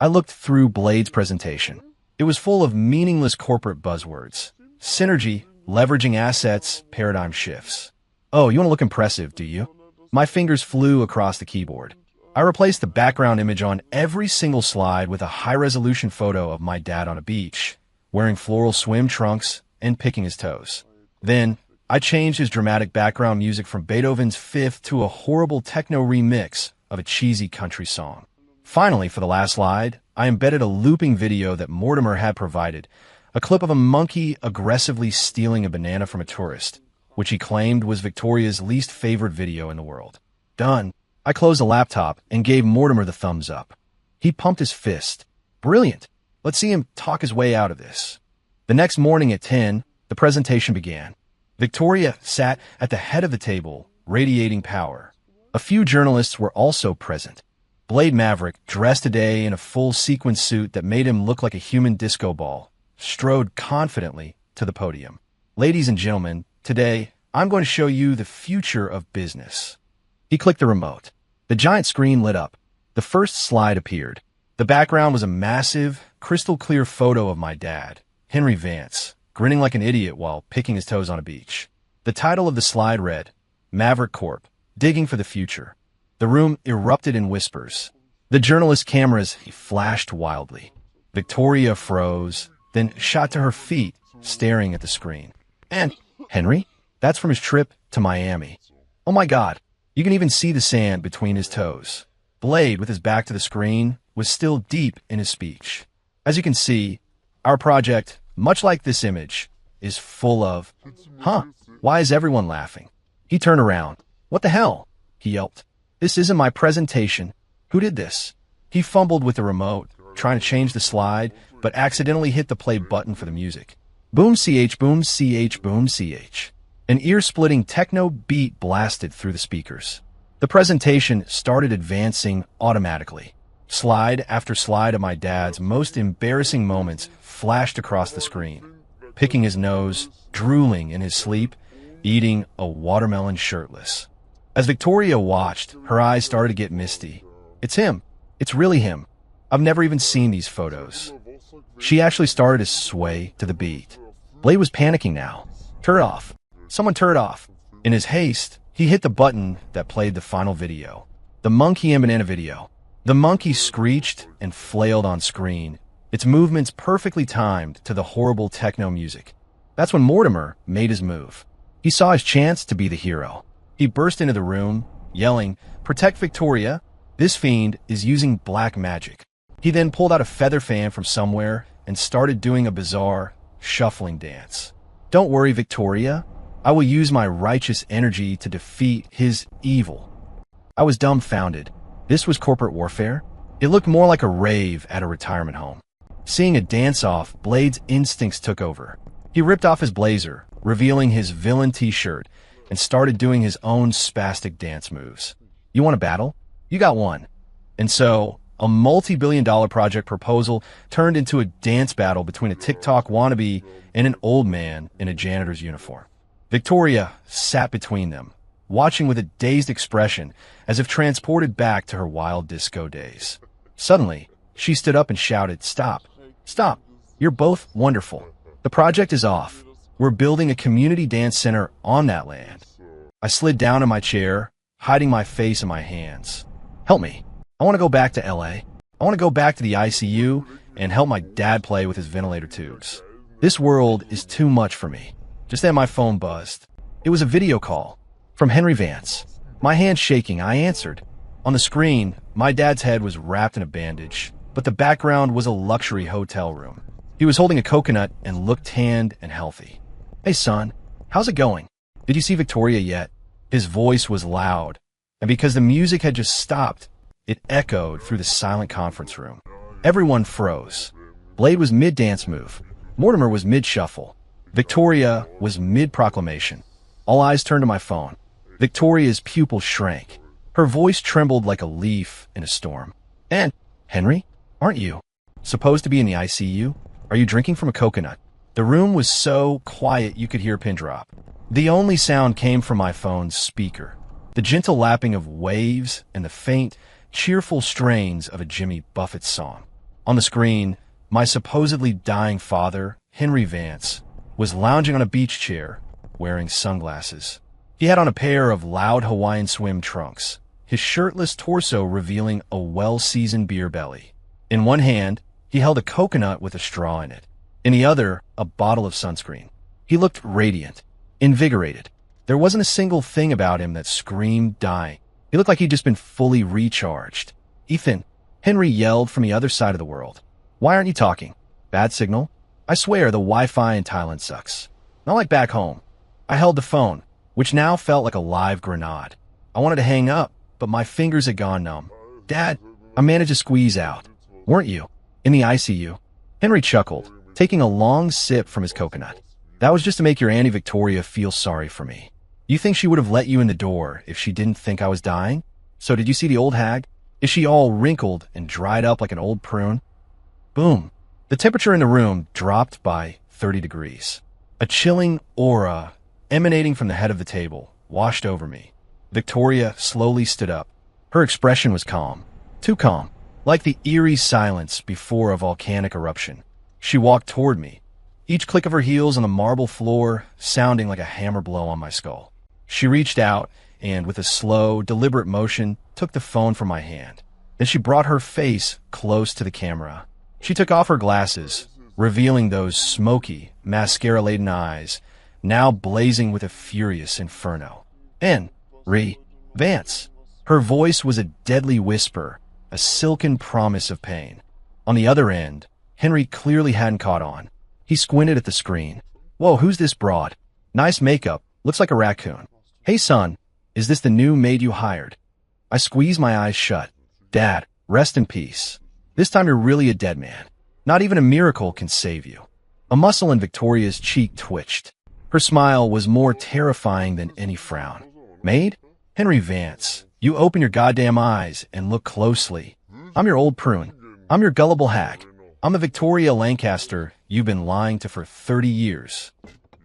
I looked through Blade's presentation. It was full of meaningless corporate buzzwords. Synergy, leveraging assets, paradigm shifts. Oh, you want to look impressive, do you? My fingers flew across the keyboard. I replaced the background image on every single slide with a high-resolution photo of my dad on a beach, wearing floral swim trunks and picking his toes. Then, I changed his dramatic background music from Beethoven's Fifth to a horrible techno remix of a cheesy country song. Finally, for the last slide, I embedded a looping video that Mortimer had provided, a clip of a monkey aggressively stealing a banana from a tourist, which he claimed was Victoria's least favorite video in the world. Done. I closed the laptop and gave Mortimer the thumbs up. He pumped his fist. Brilliant. Let's see him talk his way out of this. The next morning at 10, the presentation began. Victoria sat at the head of the table, radiating power. A few journalists were also present. Blade Maverick, dressed today in a full sequin suit that made him look like a human disco ball, strode confidently to the podium. Ladies and gentlemen, today, I'm going to show you the future of business. He clicked the remote. The giant screen lit up. The first slide appeared. The background was a massive, crystal-clear photo of my dad, Henry Vance, grinning like an idiot while picking his toes on a beach. The title of the slide read, Maverick Corp, Digging for the Future. The room erupted in whispers. The journalist's cameras flashed wildly. Victoria froze, then shot to her feet, staring at the screen. And, Henry? That's from his trip to Miami. Oh my God, you can even see the sand between his toes. Blade, with his back to the screen, was still deep in his speech. As you can see, our project, much like this image, is full of, why is everyone laughing? He turned around. What the hell? He yelped. This isn't my presentation. Who did this? He fumbled with the remote, trying to change the slide, but accidentally hit the play button for the music. Boom CH, boom CH, boom CH. An ear-splitting techno beat blasted through the speakers. The presentation started advancing automatically. Slide after slide of my dad's most embarrassing moments flashed across the screen. Picking his nose, drooling in his sleep, eating a watermelon shirtless. As Victoria watched, her eyes started to get misty. It's him. It's really him. I've never even seen these photos. She actually started to sway to the beat. Blade was panicking now. Turn it off. Someone turn it off. In his haste, he hit the button that played the final video. The monkey and banana video. The monkey screeched and flailed on screen, its movements perfectly timed to the horrible techno music. That's when Mortimer made his move. He saw his chance to be the hero. He burst into the room, yelling, "Protect Victoria! This fiend is using black magic." He then pulled out a feather fan from somewhere and started doing a bizarre, shuffling dance. Don't worry, Victoria. I will use my righteous energy to defeat his evil. I was dumbfounded. This was corporate warfare? It looked more like a rave at a retirement home. Seeing a dance-off, Blade's instincts took over. He ripped off his blazer, revealing his villain t-shirt, and started doing his own spastic dance moves. You want a battle? You got one. And so, a multi-billion-dollar project proposal turned into a dance battle between a TikTok wannabe and an old man in a janitor's uniform. Victoria sat between them, watching with a dazed expression as if transported back to her wild disco days. Suddenly, she stood up and shouted, "Stop! Stop! You're both wonderful. The project is off. We're building a community dance center on that land." I slid down in my chair, hiding my face in my hands. "Help me. I want to go back to LA. I want to go back to the ICU and help my dad play with his ventilator tubes. This world is too much for me." Just then my phone buzzed. It was a video call from Henry Vance. My hand shaking, I answered. On the screen, my dad's head was wrapped in a bandage, but the background was a luxury hotel room. He was holding a coconut and looked tanned and healthy. "Hey son, how's it going? Did you see Victoria yet?" His voice was loud, and because the music had just stopped, it echoed through the silent conference room. Everyone froze. Blade was mid-dance move. Mortimer was mid-shuffle. Victoria was mid-proclamation. All eyes turned to my phone. Victoria's pupils shrank. Her voice trembled like a leaf in a storm. "And, Henry, aren't you supposed to be in the ICU? Are you drinking from a coconut?" The room was so quiet you could hear a pin drop. The only sound came from my phone's speaker, the gentle lapping of waves and the faint, cheerful strains of a Jimmy Buffett song. On the screen, my supposedly dying father, Henry Vance, was lounging on a beach chair, wearing sunglasses. He had on a pair of loud Hawaiian swim trunks, his shirtless torso revealing a well-seasoned beer belly. In one hand, he held a coconut with a straw in it. In the other, a bottle of sunscreen. He looked radiant, invigorated. There wasn't a single thing about him that screamed dying. He looked like he'd just been fully recharged. "Ethan," Henry yelled from the other side of the world. "Why aren't you talking? Bad signal? I swear the Wi-Fi in Thailand sucks. Not like back home." I held the phone, which now felt like a live grenade. I wanted to hang up, but my fingers had gone numb. "Dad," I managed to squeeze out. "Weren't you in the ICU?" Henry chuckled, taking a long sip from his coconut. "That was just to make your Auntie Victoria feel sorry for me. You think she would have let you in the door if she didn't think I was dying? So did you see the old hag? Is she all wrinkled and dried up like an old prune?" Boom. The temperature in the room dropped by 30 degrees. A chilling aura emanating from the head of the table washed over me. Victoria slowly stood up. Her expression was calm. Too calm. Like the eerie silence before a volcanic eruption. She walked toward me, each click of her heels on the marble floor sounding like a hammer blow on my skull. She reached out and, with a slow, deliberate motion, took the phone from my hand. Then she brought her face close to the camera. She took off her glasses, revealing those smoky, mascara-laden eyes, now blazing with a furious inferno. "Henry Vance." Her voice was a deadly whisper, a silken promise of pain. On the other end, Henry clearly hadn't caught on. He squinted at the screen. "Whoa, who's this broad? Nice makeup, looks like a raccoon. Hey son, is this the new maid you hired?" I squeezed my eyes shut. "Dad, rest in peace. This time you're really a dead man. Not even a miracle can save you." A muscle in Victoria's cheek twitched. Her smile was more terrifying than any frown. "Maid? Henry Vance, you open your goddamn eyes and look closely. I'm your old prune. I'm your gullible hag. I'm the Victoria Lancaster you've been lying to for 30 years.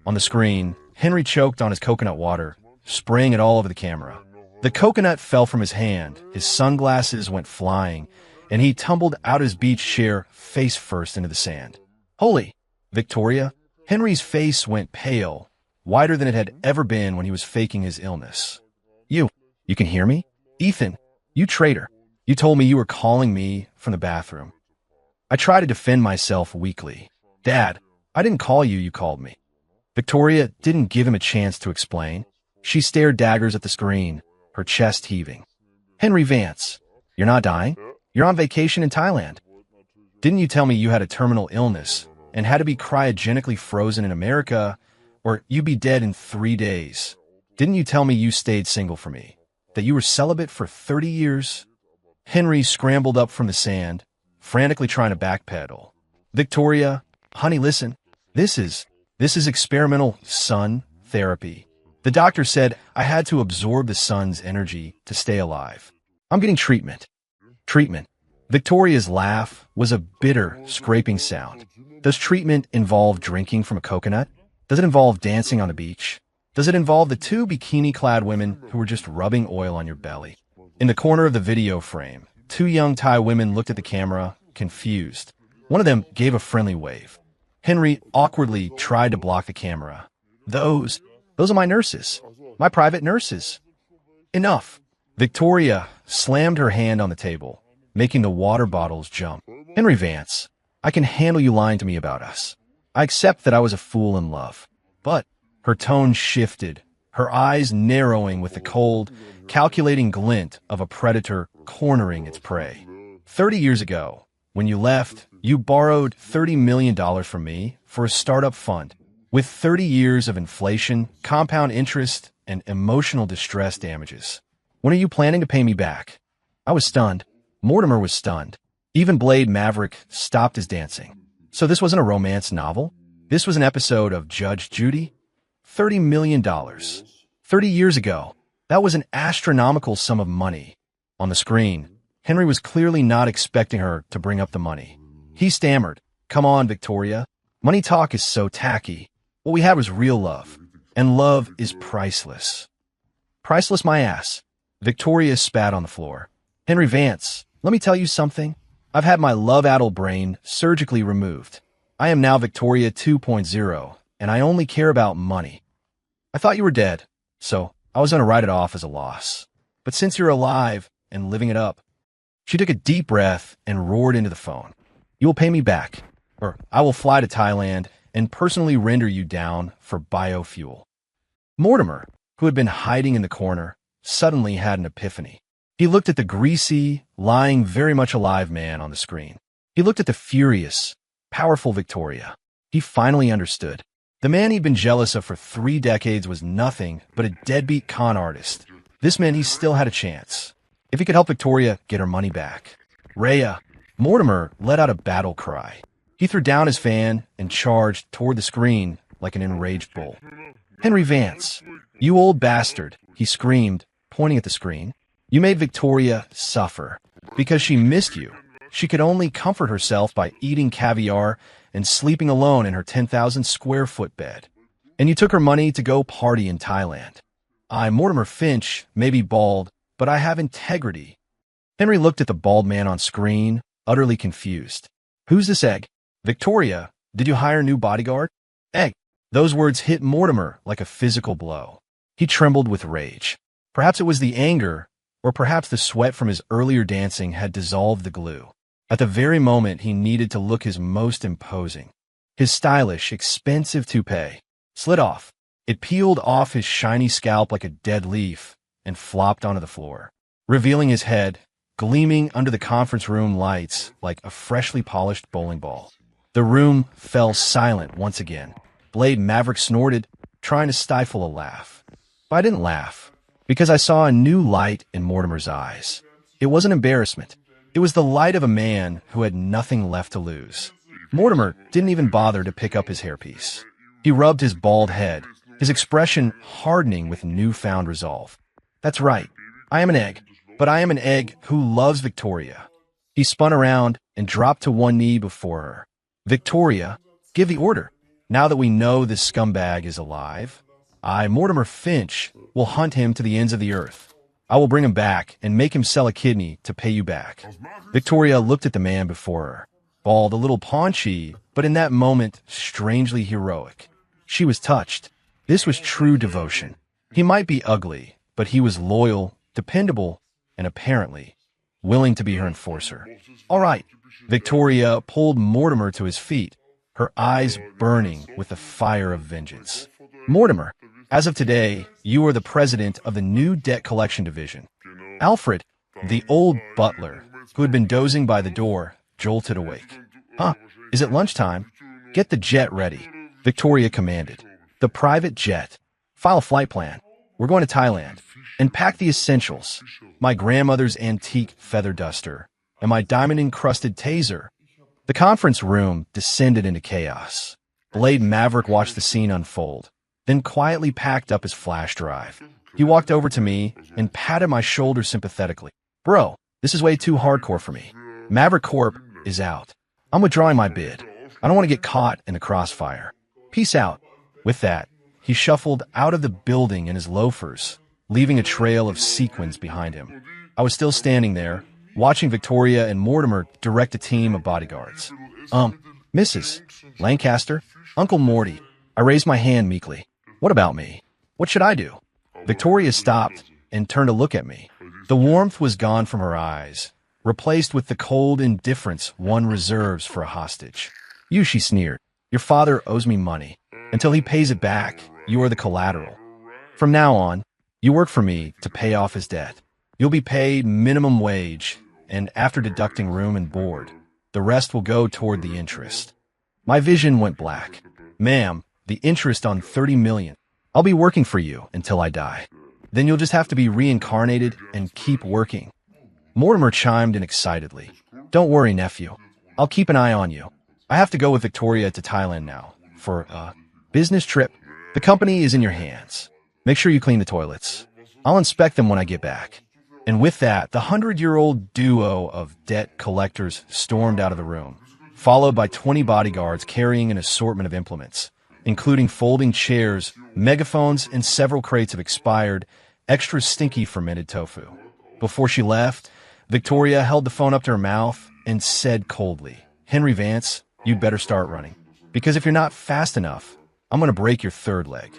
On the screen, Henry choked on his coconut water, spraying it all over the camera. The coconut fell from his hand, his sunglasses went flying, and he tumbled out his beach chair face first into the sand. "Holy, Victoria!" Henry's face went pale, whiter than it had ever been when he was faking his illness. You can hear me? Ethan, you traitor. You told me you were calling me from the bathroom." I tried to defend myself weakly. "Dad, I didn't call you, you called me." Victoria didn't give him a chance to explain. She stared daggers at the screen, her chest heaving. "Henry Vance, you're not dying? You're on vacation in Thailand. Didn't you tell me you had a terminal illness and had to be cryogenically frozen in America, or you'd be dead in 3 days? Didn't you tell me you stayed single for me? That you were celibate for 30 years? Henry scrambled up from the sand, frantically trying to backpedal. "Victoria, honey, listen. This is This is experimental sun therapy. The doctor said I had to absorb the sun's energy to stay alive. I'm getting treatment. Treatment. Victoria's laugh was a bitter, scraping sound. Does treatment involve drinking from a coconut? Does it involve dancing on the beach? Does it involve the two bikini-clad women who were just rubbing oil on your belly? In the corner of the video frame, two young Thai women looked at the camera, confused. One of them gave a friendly wave. Henry awkwardly tried to block the camera. Those are my nurses. My private nurses. Enough. Victoria slammed her hand on the table, making the water bottles jump. Henry Vance, I can handle you lying to me about us. I accept that I was a fool in love. But her tone shifted, her eyes narrowing with the cold, calculating glint of a predator cornering its prey. 30 years ago, when you left, you borrowed $30 million from me for a startup fund. With 30 years of inflation, compound interest, and emotional distress damages. When are you planning to pay me back? I was stunned. Mortimer was stunned. Even Blade Maverick stopped his dancing. So this wasn't a romance novel? This was an episode of Judge Judy? $30 million. 30 years ago, that was an astronomical sum of money. On the screen, Henry was clearly not expecting her to bring up the money. He stammered, "Come on, Victoria. Money talk is so tacky. What we had was real love. And love is priceless." Priceless my ass. Victoria spat on the floor. Henry Vance, let me tell you something. I've had my love-addled brain surgically removed. I am now Victoria 2.0, and I only care about money. I thought you were dead, so I was going to write it off as a loss. But since you're alive and living it up, she took a deep breath and roared into the phone. You will pay me back, or I will fly to Thailand and personally render you down for biofuel. Mortimer, who had been hiding in the corner, suddenly had an epiphany. He looked at the greasy, lying, very much alive man on the screen. He looked at the furious, powerful Victoria. He finally understood. The man he'd been jealous of for 3 decades was nothing but a deadbeat con artist. This meant he still had a chance. If he could help Victoria get her money back. Rhea, Mortimer let out a battle cry. He threw down his fan and charged toward the screen like an enraged bull. Henry Vance, you old bastard, he screamed, pointing at the screen. You made Victoria suffer. Because she missed you. She could only comfort herself by eating caviar and sleeping alone in her 10,000 square foot bed. And you took her money to go party in Thailand. I, Mortimer Finch, may be bald, but I have integrity. Henry looked at the bald man on screen, utterly confused. Who's this egg? Victoria, did you hire a new bodyguard? Egg. Those words hit Mortimer like a physical blow. He trembled with rage. Perhaps it was the anger, or perhaps the sweat from his earlier dancing had dissolved the glue. At the very moment he needed to look his most imposing. His stylish, expensive toupee slid off. It peeled off his shiny scalp like a dead leaf and flopped onto the floor, revealing his head, gleaming under the conference room lights like a freshly polished bowling ball. The room fell silent once again. Blade Maverick snorted, trying to stifle a laugh. But I didn't laugh, because I saw a new light in Mortimer's eyes. It wasn't embarrassment. It was the light of a man who had nothing left to lose. Mortimer didn't even bother to pick up his hairpiece. He rubbed his bald head, his expression hardening with newfound resolve. That's right. I am an egg, but I am an egg who loves Victoria. He spun around and dropped to one knee before her. Victoria, give the order. Now that we know this scumbag is alive, I, Mortimer Finch, will hunt him to the ends of the earth. I will bring him back and make him sell a kidney to pay you back. Victoria looked at the man before her, bald, a little paunchy, but in that moment, strangely heroic. She was touched. This was true devotion. He might be ugly, but he was loyal, dependable, and apparently willing to be her enforcer. All right. Victoria pulled Mortimer to his feet, her eyes burning with the fire of vengeance. Mortimer, as of today, you are the president of the new debt collection division. Alfred, the old butler, who had been dozing by the door, jolted awake. Huh, is it lunchtime? Get the jet ready, Victoria commanded. The private jet. File a flight plan. We're going to Thailand. And pack the essentials. My grandmother's antique feather duster and my diamond-encrusted taser. The conference room descended into chaos. Blade Maverick watched the scene unfold, then quietly packed up his flash drive. He walked over to me and patted my shoulder sympathetically. Bro, this is way too hardcore for me. Maverick Corp is out. I'm withdrawing my bid. I don't want to get caught in the crossfire. Peace out. With that, he shuffled out of the building in his loafers, leaving a trail of sequins behind him. I was still standing there, watching Victoria and Mortimer direct a team of bodyguards. Mrs. Lancaster? Uncle Morty. I raised my hand meekly. What about me? What should I do? Victoria stopped and turned to look at me. The warmth was gone from her eyes, replaced with the cold indifference one reserves for a hostage. You, she sneered. Your father owes me money. Until he pays it back, you are the collateral. From now on, you work for me to pay off his debt. You'll be paid minimum wage, and after deducting room and board, the rest will go toward the interest. My vision went black. Ma'am, the interest on $30 million. I'll be working for you until I die. Then you'll just have to be reincarnated and keep working. Mortimer chimed in excitedly. Don't worry, nephew. I'll keep an eye on you. I have to go with Victoria to Thailand now for a business trip. The company is in your hands. Make sure you clean the toilets. I'll inspect them when I get back. And with that, the 100-year-old duo of debt collectors stormed out of the room, followed by 20 bodyguards carrying an assortment of implements, including folding chairs, megaphones, and several crates of expired, extra stinky fermented tofu. Before she left, Victoria held the phone up to her mouth and said coldly, Henry Vance, you'd better start running. Because if you're not fast enough, I'm going to break your third leg.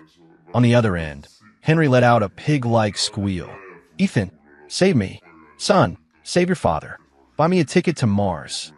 On the other end, Henry let out a pig-like squeal. Ethan, save me. Son, save your father. Buy me a ticket to Mars.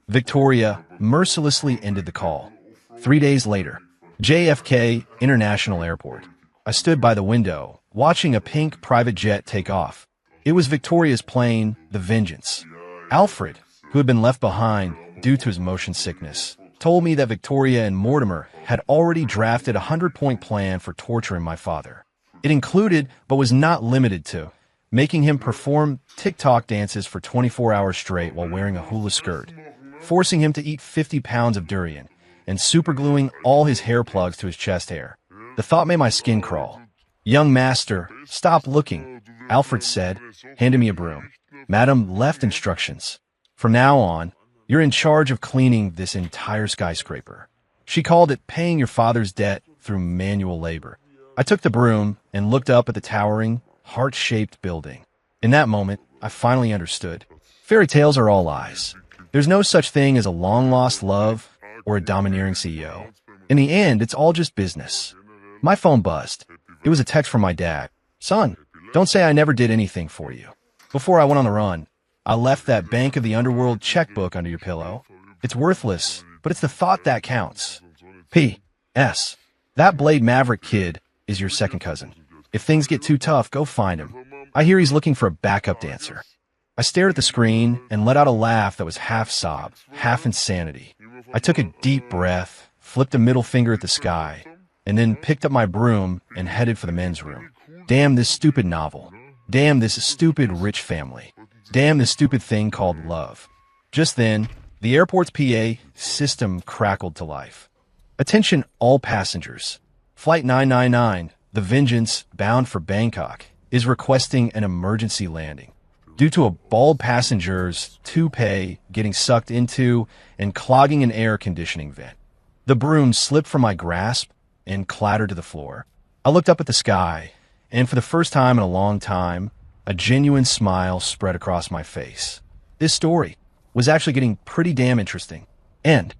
Victoria mercilessly ended the call. 3 days later, JFK International Airport. I stood by the window, watching a pink private jet take off. It was Victoria's plane, the Vengeance. Alfred, who had been left behind due to his motion sickness, told me that Victoria and Mortimer had already drafted a 100-point plan for torturing my father. It included, but was not limited to, making him perform TikTok dances for 24 hours straight while wearing a hula skirt, forcing him to eat 50 pounds of durian, and supergluing all his hair plugs to his chest hair. The thought made my skin crawl. Young master, stop looking, Alfred said, handing me a broom. Madam left instructions. From now on, you're in charge of cleaning this entire skyscraper. She called it paying your father's debt through manual labor. I took the broom and looked up at the towering, heart-shaped building. In that moment, I finally understood. Fairy tales are all lies. There's no such thing as a long-lost love or a domineering CEO. In the end, it's all just business. My phone buzzed. It was a text from my dad. Son, don't say I never did anything for you. Before I went on the run, I left that Bank of the Underworld checkbook under your pillow. It's worthless, but it's the thought that counts. P.S. That Blade Maverick kid is your second cousin. If things get too tough, go find him. I hear he's looking for a backup dancer. I stared at the screen and let out a laugh that was half sob, half insanity. I took a deep breath, flipped a middle finger at the sky, and then picked up my broom and headed for the men's room. Damn this stupid novel. Damn this stupid rich family. Damn this stupid thing called love. Just then, the airport's PA system crackled to life. Attention all passengers. Flight 999, the Vengeance, bound for Bangkok, is requesting an emergency landing. Due to a bald passenger's toupee getting sucked into and clogging an air conditioning vent. The broom slipped from my grasp and clattered to the floor. I looked up at the sky, and for the first time in a long time, a genuine smile spread across my face. This story was actually getting pretty damn interesting. End.